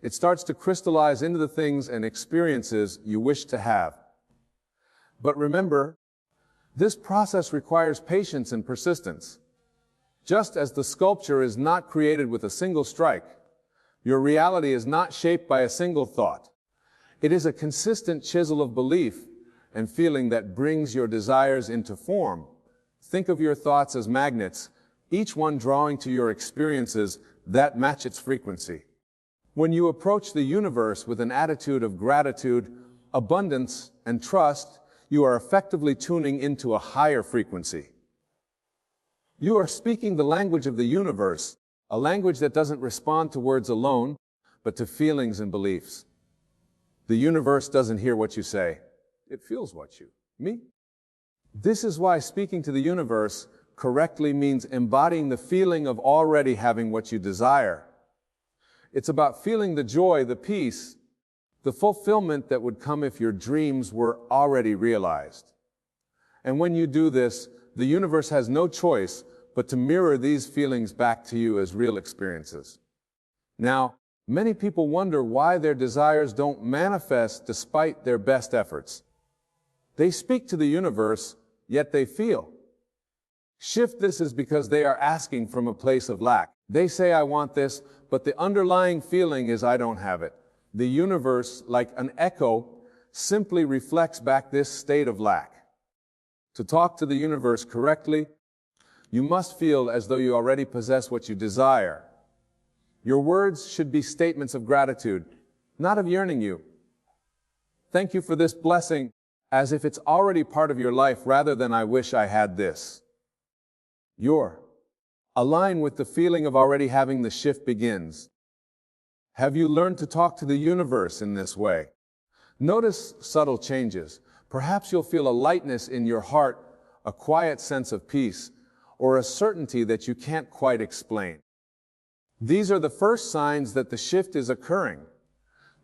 It starts to crystallize into the things and experiences you wish to have. But remember, this process requires patience and persistence. Just as the sculpture is not created with a single strike, your reality is not shaped by a single thought. It is a consistent chisel of belief and feeling that brings your desires into form. Think of your thoughts as magnets, each one drawing to your experiences that match its frequency. When you approach the universe with an attitude of gratitude, abundance, and trust, you are effectively tuning into a higher frequency. You are speaking the language of the universe, a language that doesn't respond to words alone, but to feelings and beliefs. The universe doesn't hear what you say. It feels what you mean. This is why speaking to the universe correctly means embodying the feeling of already having what you desire. It's about feeling the joy, the peace, the fulfillment that would come if your dreams were already realized. And when you do this, the universe has no choice but to mirror these feelings back to you as real experiences. Now, many people wonder why their desires don't manifest despite their best efforts. They speak to the universe, yet they feel. Shift this is because they are asking from a place of lack. They say, I want this, but the underlying feeling is I don't have it. The universe, like an echo, simply reflects back this state of lack. To talk to the universe correctly, you must feel as though you already possess what you desire. Your words should be statements of gratitude, not of yearning you. Thank you for this blessing, as if it's already part of your life rather than I wish I had this. Align with the feeling of already having. The shift begins. Have you learned to talk to the universe in this way? Notice subtle changes. Perhaps you'll feel a lightness in your heart, a quiet sense of peace, or a certainty that you can't quite explain. These are the first signs that the shift is occurring.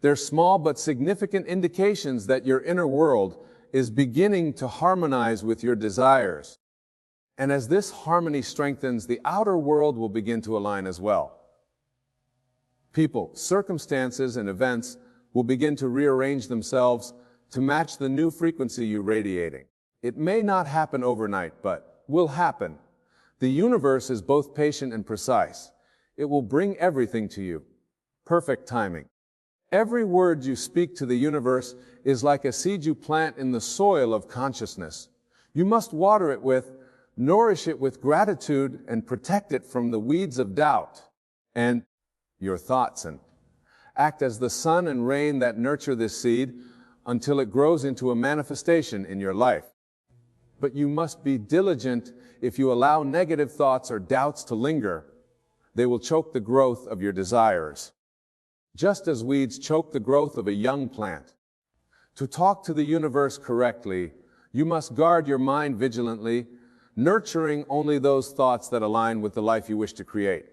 They're small but significant indications that your inner world is beginning to harmonize with your desires. And as this harmony strengthens, the outer world will begin to align as well. People, circumstances, and events will begin to rearrange themselves to match the new frequency you're radiating. It may not happen overnight, but will happen. The universe is both patient and precise. It will bring everything to you. Perfect timing. Every word you speak to the universe is like a seed you plant in the soil of consciousness. You must water it with, nourish it with gratitude, and protect it from the weeds of doubt and your thoughts, and act as the sun and rain that nurture this seed until it grows into a manifestation in your life. But you must be diligent. If you allow negative thoughts or doubts to linger, they will choke the growth of your desires, just as weeds choke the growth of a young plant. To talk to the universe correctly, you must guard your mind vigilantly, nurturing only those thoughts that align with the life you wish to create.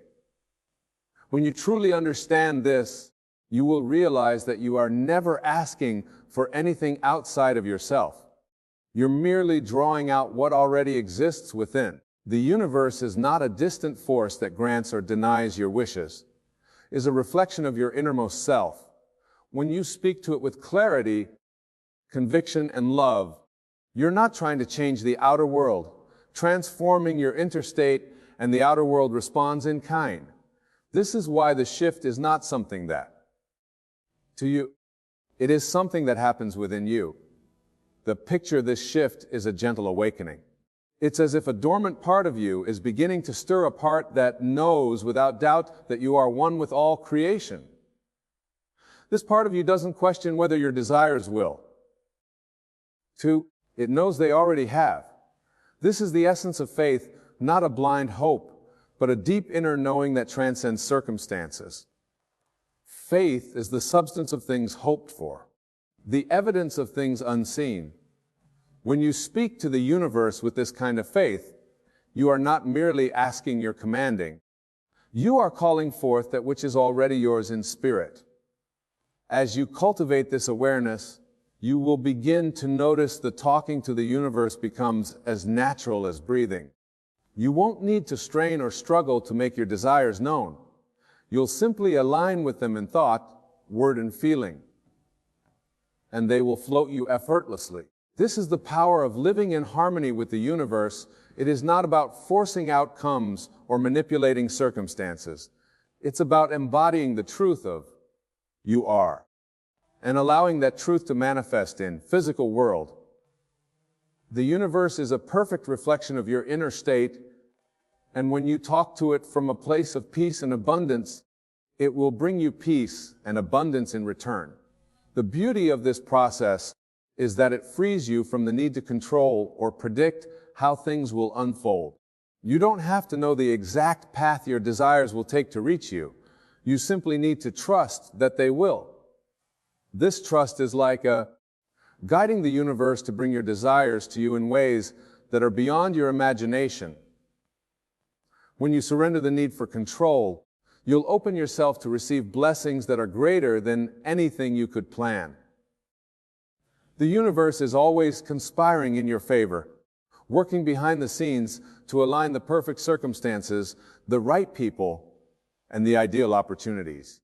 When you truly understand this, you will realize that you are never asking for anything outside of yourself. You're merely drawing out what already exists within. The universe is not a distant force that grants or denies your wishes. It is a reflection of your innermost self. When you speak to it with clarity, conviction, and love, you're not trying to change the outer world, transforming your inner state, and the outer world responds in kind. This is why the shift is not something that, to you, it is something that happens within you. The picture of this shift is a gentle awakening. It's as if a dormant part of you is beginning to stir a part that knows without doubt that you are one with all creation. This part of you doesn't question whether your desires will. 2, it knows they already have. This is the essence of faith, not a blind hope, but a deep inner knowing that transcends circumstances. Faith is the substance of things hoped for, the evidence of things unseen. When you speak to the universe with this kind of faith, you are not merely asking, you're commanding. You are calling forth that which is already yours in spirit. As you cultivate this awareness, you will begin to notice the talking to the universe becomes as natural as breathing. You won't need to strain or struggle to make your desires known. You'll simply align with them in thought, word, and feeling, and they will float you effortlessly. This is the power of living in harmony with the universe. It is not about forcing outcomes or manipulating circumstances. It's about embodying the truth of you are and allowing that truth to manifest in physical world. The universe is a perfect reflection of your inner state, and when you talk to it from a place of peace and abundance, it will bring you peace and abundance in return. The beauty of this process is that it frees you from the need to control or predict how things will unfold. You don't have to know the exact path your desires will take to reach you. You simply need to trust that they will. This trust is like guiding the universe to bring your desires to you in ways that are beyond your imagination. When you surrender the need for control, you'll open yourself to receive blessings that are greater than anything you could plan. The universe is always conspiring in your favor, working behind the scenes to align the perfect circumstances, the right people, and the ideal opportunities.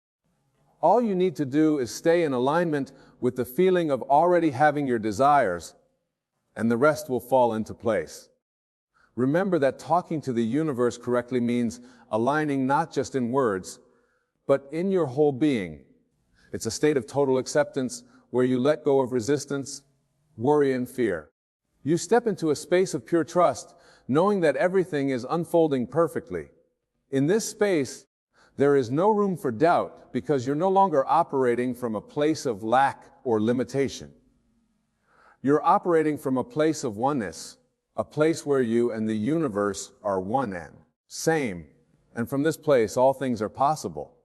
All you need to do is stay in alignment with the feeling of already having your desires, and the rest will fall into place. Remember that talking to the universe correctly means aligning not just in words, but in your whole being. It's a state of total acceptance where you let go of resistance, worry, and fear. You step into a space of pure trust, knowing that everything is unfolding perfectly. In this space, there is no room for doubt because you're no longer operating from a place of lack or limitation. You're operating from a place of oneness, a place where you and the universe are one and same, and from this place all things are possible.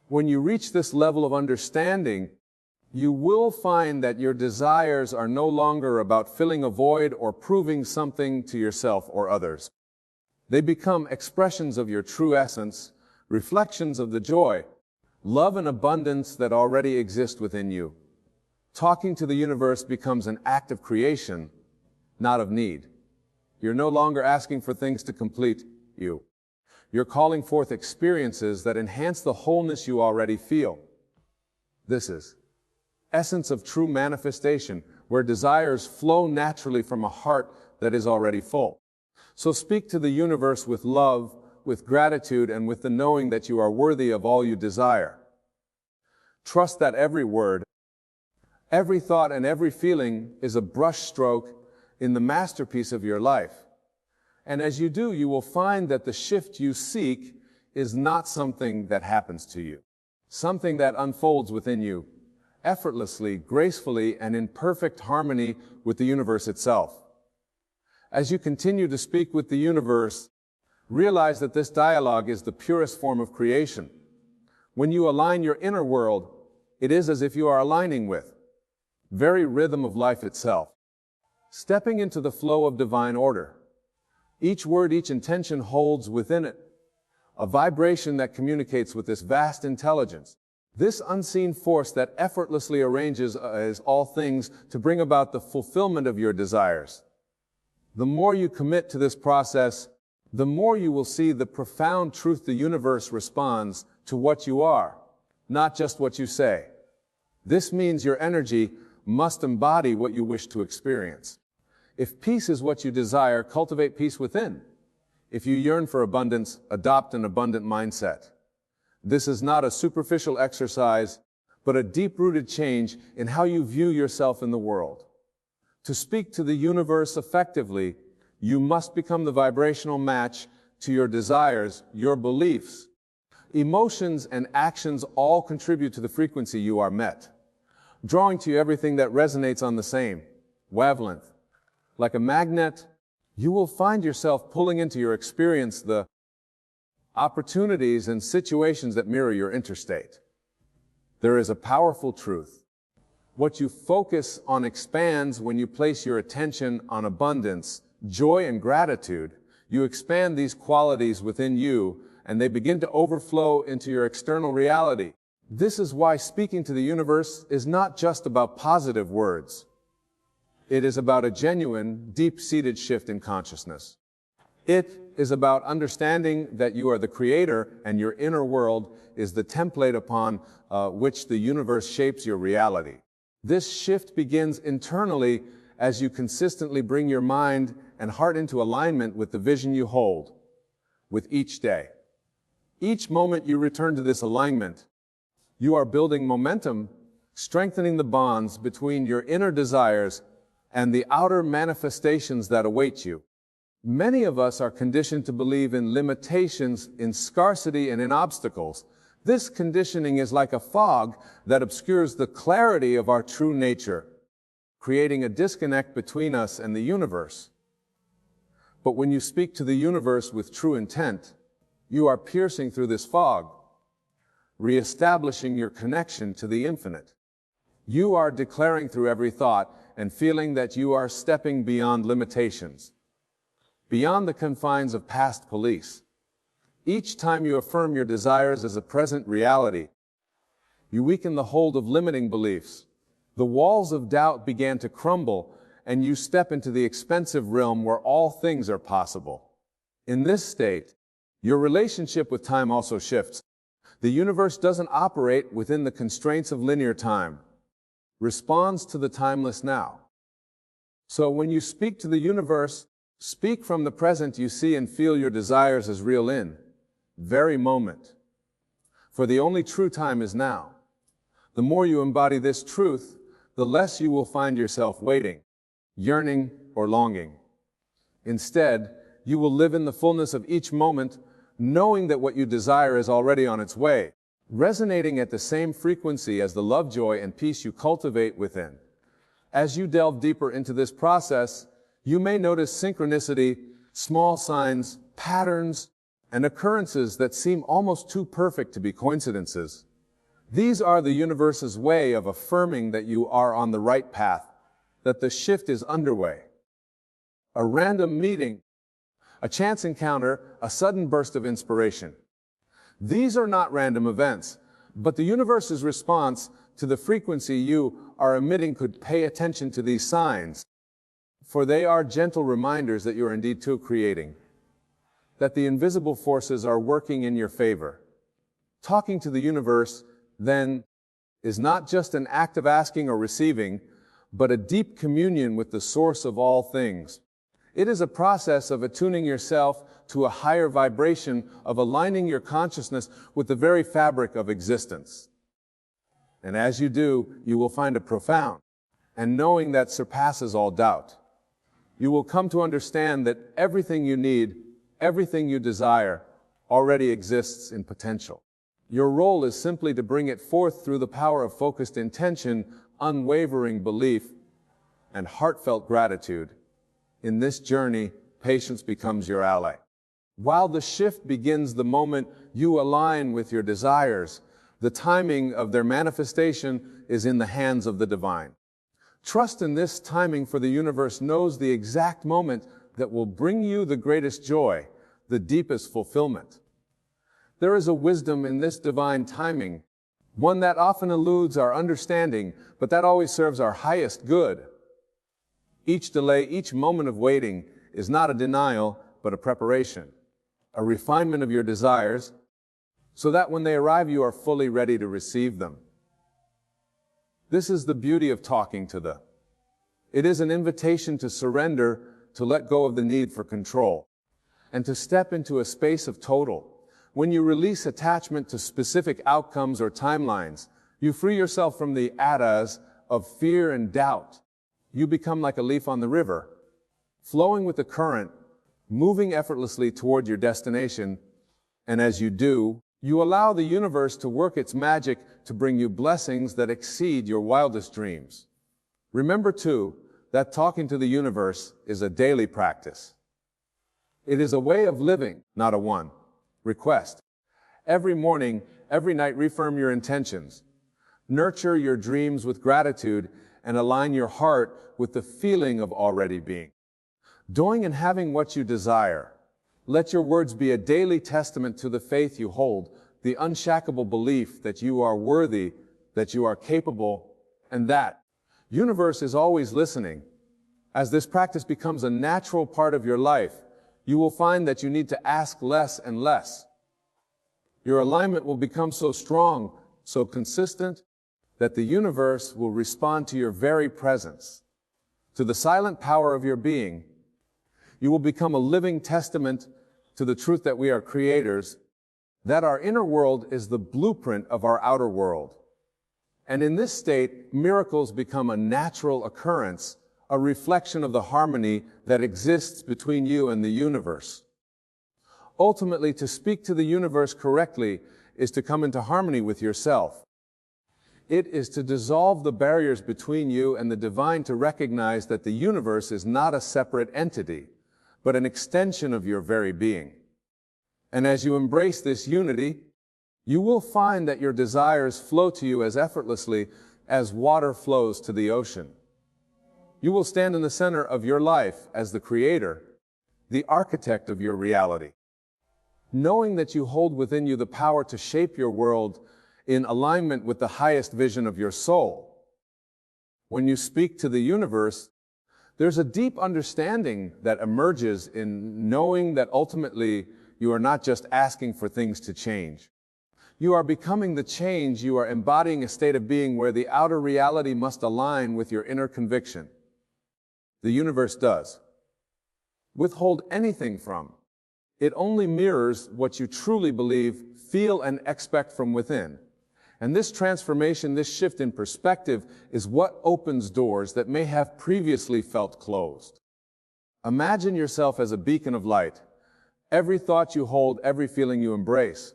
When you reach this level of understanding, you will find that your desires are no longer about filling a void or proving something to yourself or others. They become expressions of your true essence, reflections of the joy, love, and abundance that already exist within you. Talking to the universe becomes an act of creation, not of need. You're no longer asking for things to complete you. You're calling forth experiences that enhance the wholeness you already feel. This is essence of true manifestation, where desires flow naturally from a heart that is already full. So speak to the universe with love, with gratitude, and with the knowing that you are worthy of all you desire. Trust that every word, every thought, and every feeling is a brushstroke in the masterpiece of your life. And as you do, you will find that the shift you seek is not something that happens to you, something that unfolds within you, effortlessly, gracefully, and in perfect harmony with the universe itself. As you continue to speak with the universe, realize that this dialogue is the purest form of creation. When you align your inner world, it is as if you are aligning with the very rhythm of life itself, stepping into the flow of divine order. Each word, each intention holds within it a vibration that communicates with this vast intelligence, this unseen force that effortlessly arranges all things to bring about the fulfillment of your desires. The more you commit to this process, the more you will see the profound truth the universe responds to what you are, not just what you say. This means your energy must embody what you wish to experience. If peace is what you desire, cultivate peace within. If you yearn for abundance, adopt an abundant mindset. This is not a superficial exercise, but a deep-rooted change in how you view yourself in the world. To speak to the universe effectively, you must become the vibrational match to your desires, your beliefs. Emotions and actions all contribute to the frequency you are met, drawing to you everything that resonates on the same wavelength. Like a magnet, you will find yourself pulling into your experience the opportunities and situations that mirror your interstate. There is a powerful truth. What you focus on expands. When you place your attention on abundance, joy, and gratitude, you expand these qualities within you, and they begin to overflow into your external reality. This is why speaking to the universe is not just about positive words. It is about a genuine, deep-seated shift in consciousness. It is about understanding that you are the creator and your inner world is the template upon which the universe shapes your reality. This shift begins internally as you consistently bring your mind and heart into alignment with the vision you hold with each day. Each moment you return to this alignment, you are building momentum, strengthening the bonds between your inner desires and the outer manifestations that await you. Many of us are conditioned to believe in limitations, in scarcity, and in obstacles. This conditioning is like a fog that obscures the clarity of our true nature, creating a disconnect between us and the universe. But when you speak to the universe with true intent, you are piercing through this fog, reestablishing your connection to the infinite. You are declaring through every thought and feeling that you are stepping beyond limitations, beyond the confines of past beliefs. Each time you affirm your desires as a present reality, you weaken the hold of limiting beliefs. The walls of doubt began to crumble, and you step into the expansive realm where all things are possible. In this state, your relationship with time also shifts. The universe doesn't operate within the constraints of linear time, responds to the timeless now. So when you speak to the universe, speak from the present you see and feel your desires as real in very moment. For the only true time is now. The more you embody this truth, the less you will find yourself waiting, yearning, or longing. Instead, you will live in the fullness of each moment, knowing that what you desire is already on its way, resonating at the same frequency as the love, joy, and peace you cultivate within. As you delve deeper into this process, you may notice synchronicity, small signs, patterns, and occurrences that seem almost too perfect to be coincidences. These are the universe's way of affirming that you are on the right path, that the shift is underway. A random meeting, a chance encounter, a sudden burst of inspiration. These are not random events, but the universe's response to the frequency you are emitting. Could pay attention to these signs, for they are gentle reminders that you are indeed too creating, that the invisible forces are working in your favor. Talking to the universe, then, is not just an act of asking or receiving, but a deep communion with the source of all things. It is a process of attuning yourself to a higher vibration, of aligning your consciousness with the very fabric of existence. And as you do, you will find a profound and knowing that surpasses all doubt. You will come to understand that everything you need, everything you desire, already exists in potential. Your role is simply to bring it forth through the power of focused intention, unwavering belief, and heartfelt gratitude. In this journey, patience becomes your ally. While the shift begins the moment you align with your desires, the timing of their manifestation is in the hands of the divine. Trust in this timing, for the universe knows the exact moment that will bring you the greatest joy, the deepest fulfillment. There is a wisdom in this divine timing, one that often eludes our understanding, but that always serves our highest good. Each delay, each moment of waiting is not a denial, but a preparation, a refinement of your desires, so that when they arrive, you are fully ready to receive them. This is the beauty of talking to the. It is an invitation to surrender, to let go of the need for control, and to step into a space of total. When you release attachment to specific outcomes or timelines, you free yourself from the adas of fear and doubt. You become like a leaf on the river, flowing with the current, moving effortlessly toward your destination. And as you do, you allow the universe to work its magic to bring you blessings that exceed your wildest dreams. Remember, too, that talking to the universe is a daily practice. It is a way of living, not a one request. Every morning, every night, reaffirm your intentions. Nurture your dreams with gratitude and align your heart with the feeling of already being. Doing and having what you desire. Let your words be a daily testament to the faith you hold, the unshakable belief that you are worthy, that you are capable, and that universe is always listening. As this practice becomes a natural part of your life, you will find that you need to ask less and less. Your alignment will become so strong, so consistent, that the universe will respond to your very presence, to the silent power of your being. You will become a living testament to the truth that we are creators, that our inner world is the blueprint of our outer world. And in this state, miracles become a natural occurrence, a reflection of the harmony that exists between you and the universe. Ultimately, to speak to the universe correctly is to come into harmony with yourself. It is to dissolve the barriers between you and the divine, to recognize that the universe is not a separate entity, but an extension of your very being. And as you embrace this unity, you will find that your desires flow to you as effortlessly as water flows to the ocean. You will stand in the center of your life as the creator, the architect of your reality, knowing that you hold within you the power to shape your world in alignment with the highest vision of your soul. When you speak to the universe, there's a deep understanding that emerges in knowing that ultimately you are not just asking for things to change. You are becoming the change. You are embodying a state of being where the outer reality must align with your inner conviction. The universe does withhold anything from. It only mirrors what you truly believe, feel, and expect from within. And this transformation, this shift in perspective, is what opens doors that may have previously felt closed. Imagine yourself as a beacon of light. Every thought you hold, every feeling you embrace,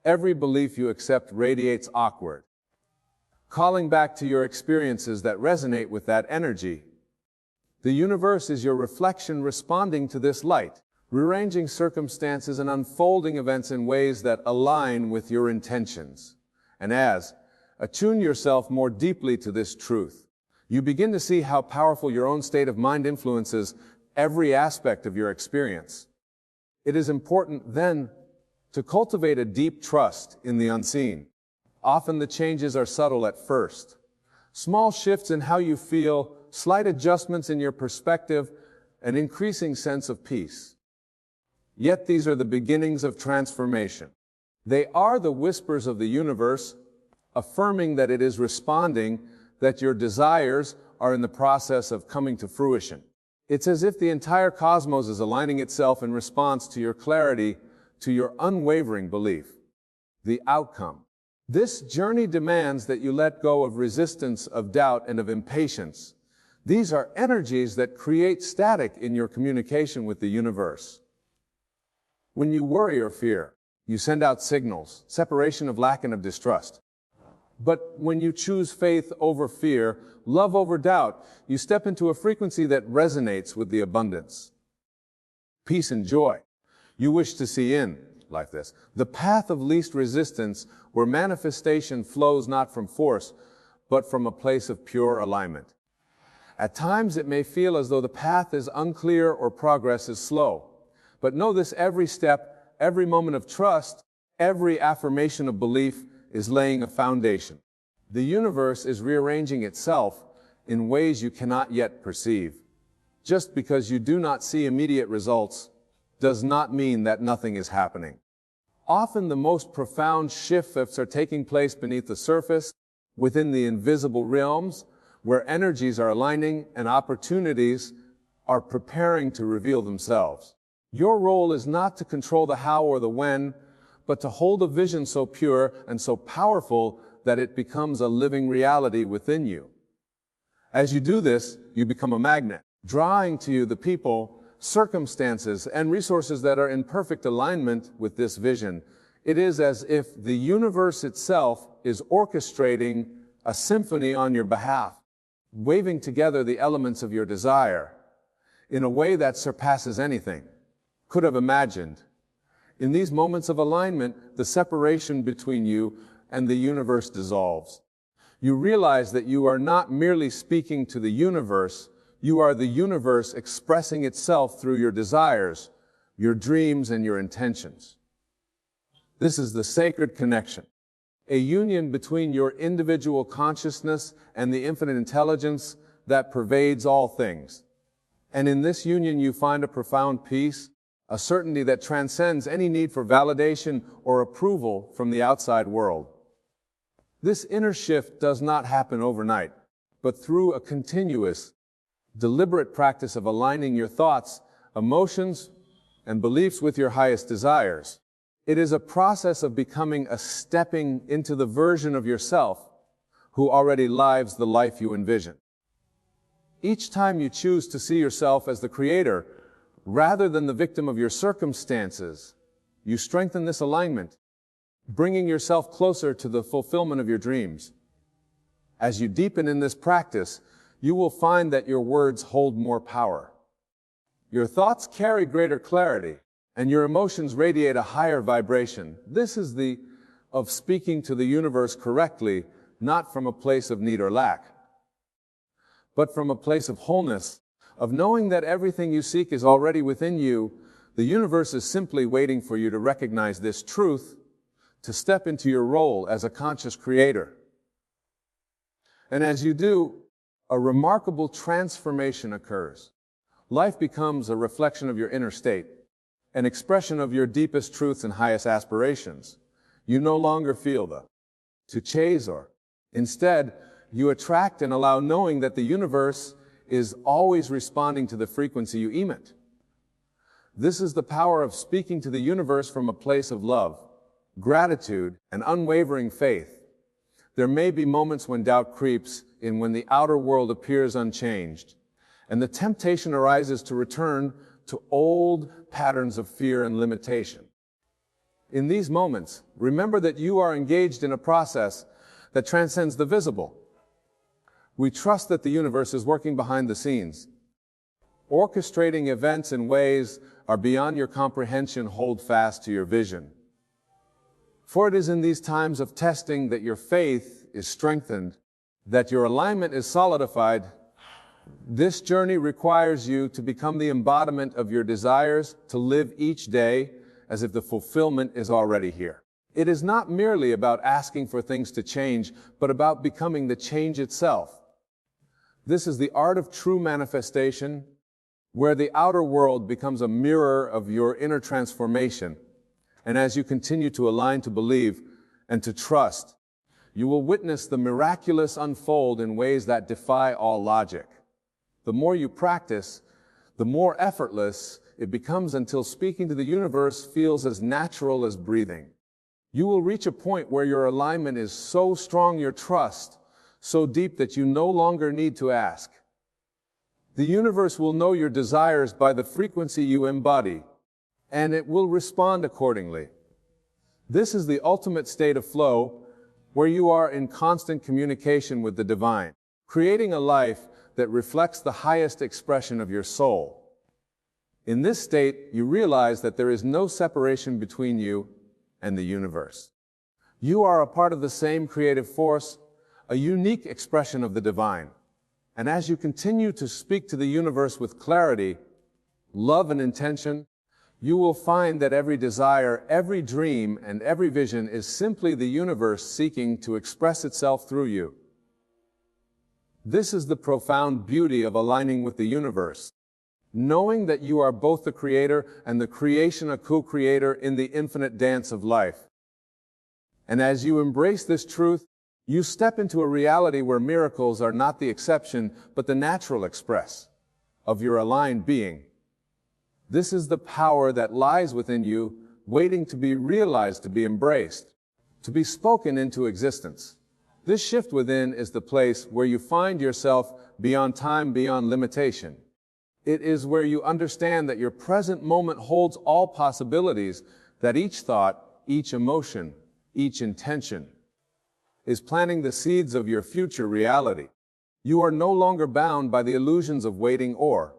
every belief you accept radiates awkward, calling back to your experiences that resonate with that energy. The universe is your reflection responding to this light, rearranging circumstances and unfolding events in ways that align with your intentions. And attune yourself more deeply to this truth, you begin to see how powerful your own state of mind influences every aspect of your experience. It is important, then, to cultivate a deep trust in the unseen. Often the changes are subtle at first. Small shifts in how you feel, slight adjustments in your perspective, an increasing sense of peace. Yet these are the beginnings of transformation. They are the whispers of the universe, affirming that it is responding, that your desires are in the process of coming to fruition. It's as if the entire cosmos is aligning itself in response to your clarity, to your unwavering belief. The outcome. This journey demands that you let go of resistance, of doubt, and of impatience. These are energies that create static in your communication with the universe. When you worry or fear, you send out signals, separation of lack and of distrust. But when you choose faith over fear, love over doubt, you step into a frequency that resonates with the abundance, peace and joy you wish to see in like this. The path of least resistance, where manifestation flows not from force, but from a place of pure alignment. At times it may feel as though the path is unclear or progress is slow. But know this: every step, every moment of trust, every affirmation of belief is laying a foundation. The universe is rearranging itself in ways you cannot yet perceive. Just because you do not see immediate results does not mean that nothing is happening. Often the most profound shifts are taking place beneath the surface, within the invisible realms, where energies are aligning and opportunities are preparing to reveal themselves. Your role is not to control the how or the when, but to hold a vision so pure and so powerful that it becomes a living reality within you. As you do this, you become a magnet, drawing to you the people, circumstances, and resources that are in perfect alignment with this vision. It is as if the universe itself is orchestrating a symphony on your behalf, weaving together the elements of your desire in a way that surpasses anything could have imagined. In these moments of alignment, the separation between you and the universe dissolves. You realize that you are not merely speaking to the universe, you are the universe expressing itself through your desires, your dreams, and your intentions. This is the sacred connection, a union between your individual consciousness and the infinite intelligence that pervades all things. And in this union you find a profound peace, a certainty that transcends any need for validation or approval from the outside world. This inner shift does not happen overnight, but through a continuous, deliberate practice of aligning your thoughts, emotions, and beliefs with your highest desires. It is a process of becoming a stepping into the version of yourself who already lives the life you envision. Each time you choose to see yourself as the creator, rather than the victim of your circumstances, you strengthen this alignment, bringing yourself closer to the fulfillment of your dreams. As you deepen in this practice, you will find that your words hold more power. Your thoughts carry greater clarity, and your emotions radiate a higher vibration. This is the of speaking to the universe correctly, not from a place of need or lack, but from a place of wholeness, of knowing that everything you seek is already within you. The universe is simply waiting for you to recognize this truth, to step into your role as a conscious creator. And as you do, a remarkable transformation occurs. Life becomes a reflection of your inner state, an expression of your deepest truths and highest aspirations. You no longer feel to chase or, instead, you attract and allow, knowing that the universe is always responding to the frequency you emit. This is the power of speaking to the universe from a place of love, gratitude, and unwavering faith. There may be moments when doubt creeps in, when the outer world appears unchanged, and the temptation arises to return to old patterns of fear and limitation. In these moments, remember that you are engaged in a process that transcends the visible. We trust that the universe is working behind the scenes, orchestrating events in ways are beyond your comprehension. Hold fast to your vision. For it is in these times of testing that your faith is strengthened, that your alignment is solidified. This journey requires you to become the embodiment of your desires, to live each day as if the fulfillment is already here. It is not merely about asking for things to change, but about becoming the change itself. This is the art of true manifestation, where the outer world becomes a mirror of your inner transformation. And as you continue to align, to believe, and to trust, you will witness the miraculous unfold in ways that defy all logic. The more you practice, the more effortless it becomes, until speaking to the universe feels as natural as breathing. You will reach a point where your alignment is so strong, your trust so deep, that you no longer need to ask. The universe will know your desires by the frequency you embody, and it will respond accordingly. This is the ultimate state of flow, where you are in constant communication with the divine, creating a life that reflects the highest expression of your soul. In this state, you realize that there is no separation between you and the universe. You are a part of the same creative force, a unique expression of the divine. And as you continue to speak to the universe with clarity, love, and intention, you will find that every desire, every dream, and every vision is simply the universe seeking to express itself through you. This is the profound beauty of aligning with the universe, knowing that you are both the creator and the creation, a co-creator in the infinite dance of life. And as you embrace this truth, you step into a reality where miracles are not the exception, but the natural express of your aligned being. This is the power that lies within you, waiting to be realized, to be embraced, to be spoken into existence. This shift within is the place where you find yourself beyond time, beyond limitation. It is where you understand that your present moment holds all possibilities, that each thought, each emotion, each intention is planting the seeds of your future reality. You are no longer bound by the illusions of waiting, or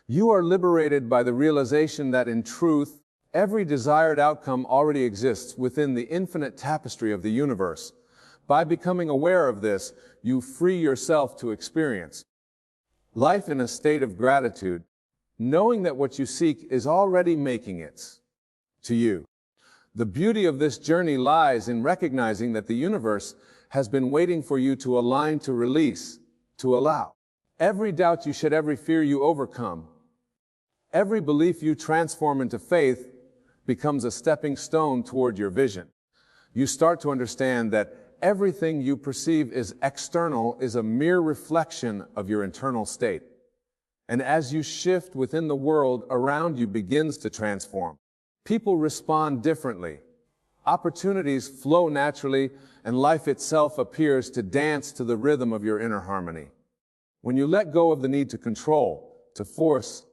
you are liberated by the realization that in truth, every desired outcome already exists within the infinite tapestry of the universe. By becoming aware of this, you free yourself to experience life in a state of gratitude, knowing that what you seek is already making it to you. The beauty of this journey lies in recognizing that the universe has been waiting for you to align, to release, to allow. Every doubt you shed, every fear you overcome, Every belief you transform into faith becomes a stepping stone toward your vision. You start to understand that everything you perceive as external is a mere reflection of your internal state. And as you shift within, the world around you begins to transform. People respond differently. Opportunities flow naturally, and life itself appears to dance to the rhythm of your inner harmony. When you let go of the need to control, to force,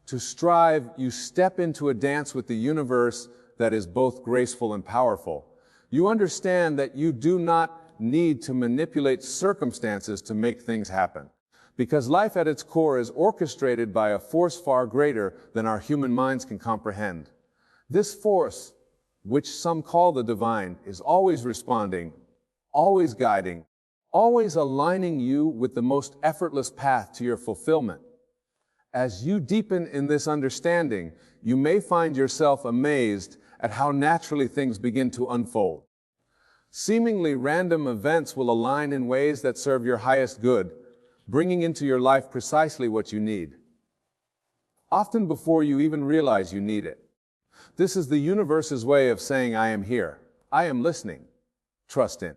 to strive, you step into a dance with the universe that is both graceful and powerful. You understand that you do not need to manipulate circumstances to make things happen, because life at its core is orchestrated by a force far greater than our human minds can comprehend. This force, which some call the divine, is always responding, always guiding, always aligning you with the most effortless path to your fulfillment. As you deepen in this understanding, you may find yourself amazed at how naturally things begin to unfold. Seemingly random events will align in ways that serve your highest good, bringing into your life precisely what you need, often before you even realize you need it. This is the universe's way of saying, I am here, I am listening, trust in.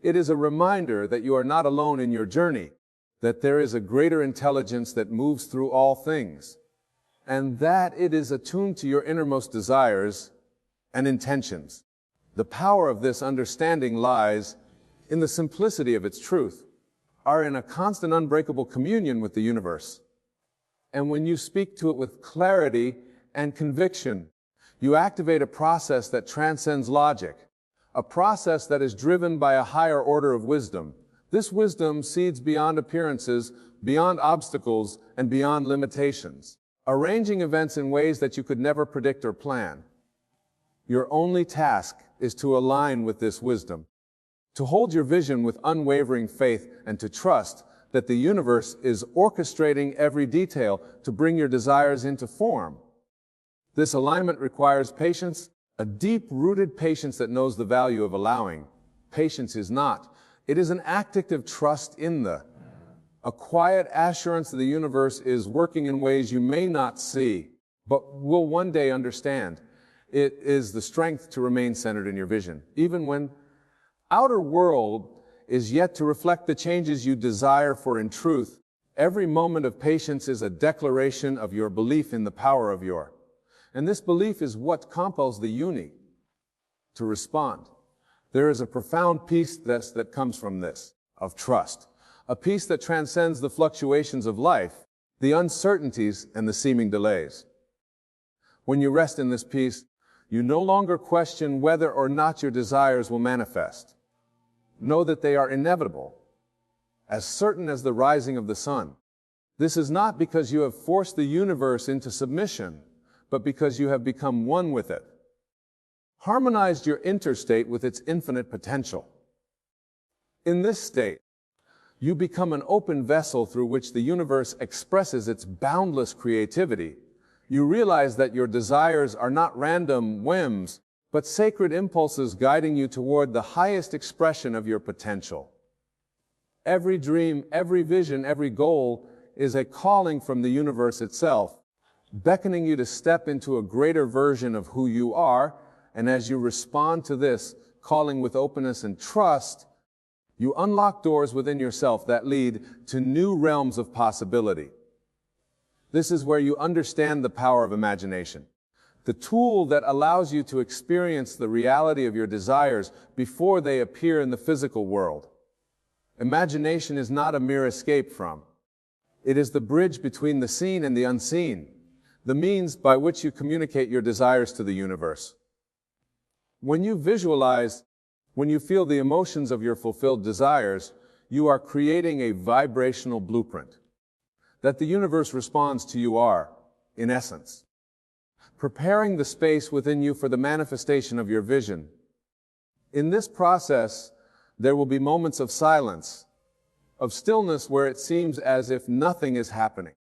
It is a reminder that you are not alone in your journey, that there is a greater intelligence that moves through all things, and that it is attuned to your innermost desires and intentions. The power of this understanding lies in the simplicity of its truth, are in a constant unbreakable communion with the universe. And when you speak to it with clarity and conviction, you activate a process that transcends logic, a process that is driven by a higher order of wisdom. This wisdom seeds beyond appearances, beyond obstacles, and beyond limitations, arranging events in ways that you could never predict or plan. Your only task is to align with this wisdom, to hold your vision with unwavering faith, and to trust that the universe is orchestrating every detail to bring your desires into form. This alignment requires patience, a deep-rooted patience that knows the value of allowing. Patience is not. It is an active trust in a quiet assurance that the universe is working in ways you may not see, but will one day understand. It is the strength to remain centered in your vision, even when outer world is yet to reflect the changes you desire, for in truth, every moment of patience is a declaration of your belief in the power of your. And this belief is what compels the uni to respond. There is a profound peace that comes from this, of trust, a peace that transcends the fluctuations of life, the uncertainties and the seeming delays. When you rest in this peace, you no longer question whether or not your desires will manifest. Know that they are inevitable, as certain as the rising of the sun. This is not because you have forced the universe into submission, but because you have become one with it, harmonized your interstate with its infinite potential. In this state, you become an open vessel through which the universe expresses its boundless creativity. You realize that your desires are not random whims, but sacred impulses guiding you toward the highest expression of your potential. Every dream, every vision, every goal is a calling from the universe itself, beckoning you to step into a greater version of who you are. And as you respond to this calling with openness and trust, you unlock doors within yourself that lead to new realms of possibility. This is where you understand the power of imagination, the tool that allows you to experience the reality of your desires before they appear in the physical world. Imagination is not a mere escape from. It is the bridge between the seen and the unseen, the means by which you communicate your desires to the universe. When you visualize, when you feel the emotions of your fulfilled desires, you are creating a vibrational blueprint that the universe responds to. You are, in essence, preparing the space within you for the manifestation of your vision. In this process, there will be moments of silence, of stillness where it seems as if nothing is happening.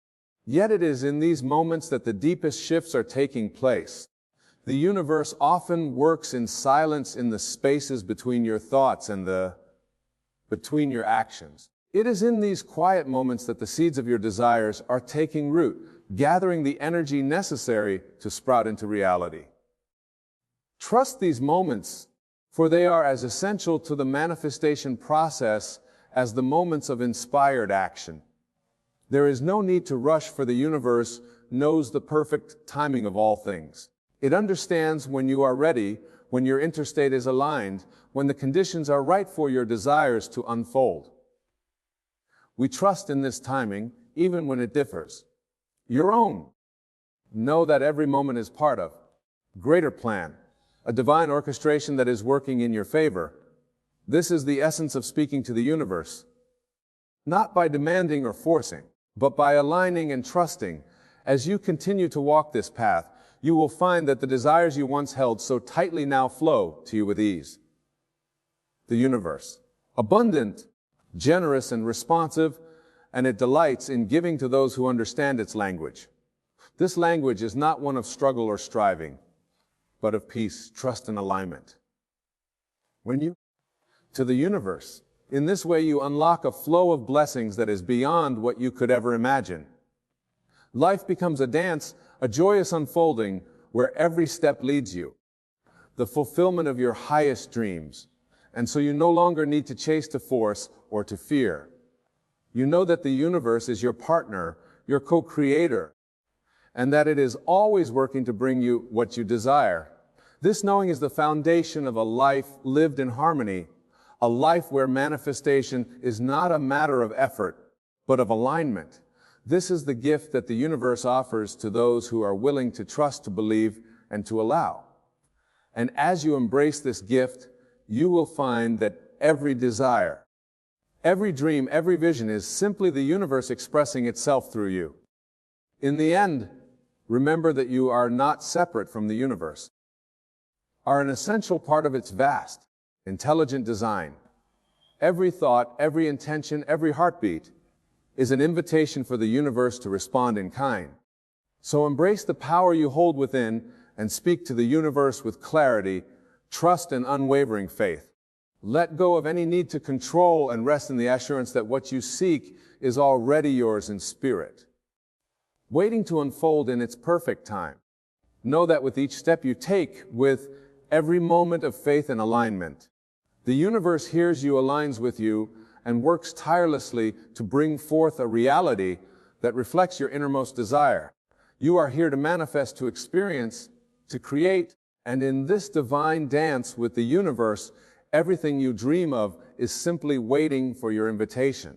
Yet it is in these moments that the deepest shifts are taking place. The universe often works in silence in the spaces between your thoughts and between your actions. It is in these quiet moments that the seeds of your desires are taking root, gathering the energy necessary to sprout into reality. Trust these moments, for they are as essential to the manifestation process as the moments of inspired action. There is no need to rush, for the universe knows the perfect timing of all things. It understands when you are ready, when your interstate is aligned, when the conditions are right for your desires to unfold. We trust in this timing, even when it differs. Your own. Know that every moment is part of a greater plan, a divine orchestration that is working in your favor. This is the essence of speaking to the universe. Not by demanding or forcing, but by aligning and trusting. As you continue to walk this path, you will find that the desires you once held so tightly now flow to you with ease. The universe, abundant, generous, and responsive, and it delights in giving to those who understand its language. This language is not one of struggle or striving, but of peace, trust, and alignment. When you to the universe, in this way you unlock a flow of blessings that is beyond what you could ever imagine. Life becomes a dance, a joyous unfolding where every step leads you, the fulfillment of your highest dreams. And so you no longer need to chase to force or to fear. You know that the universe is your partner, your co-creator, and that it is always working to bring you what you desire. This knowing is the foundation of a life lived in harmony, a life where manifestation is not a matter of effort, but of alignment. This is the gift that the universe offers to those who are willing to trust, to believe, and to allow. And as you embrace this gift, you will find that every desire, every dream, every vision is simply the universe expressing itself through you. In the end, remember that you are not separate from the universe, are an essential part of its vast, intelligent design. Every thought, every intention, every heartbeat is an invitation for the universe to respond in kind. So embrace the power you hold within and speak to the universe with clarity, trust, and unwavering faith. Let go of any need to control and rest in the assurance that what you seek is already yours in spirit, waiting to unfold in its perfect time. Know that with each step you take, with every moment of faith and alignment, the universe hears you, aligns with you, and works tirelessly to bring forth a reality that reflects your innermost desire. You are here to manifest, to experience, to create, and in this divine dance with the universe, everything you dream of is simply waiting for your invitation.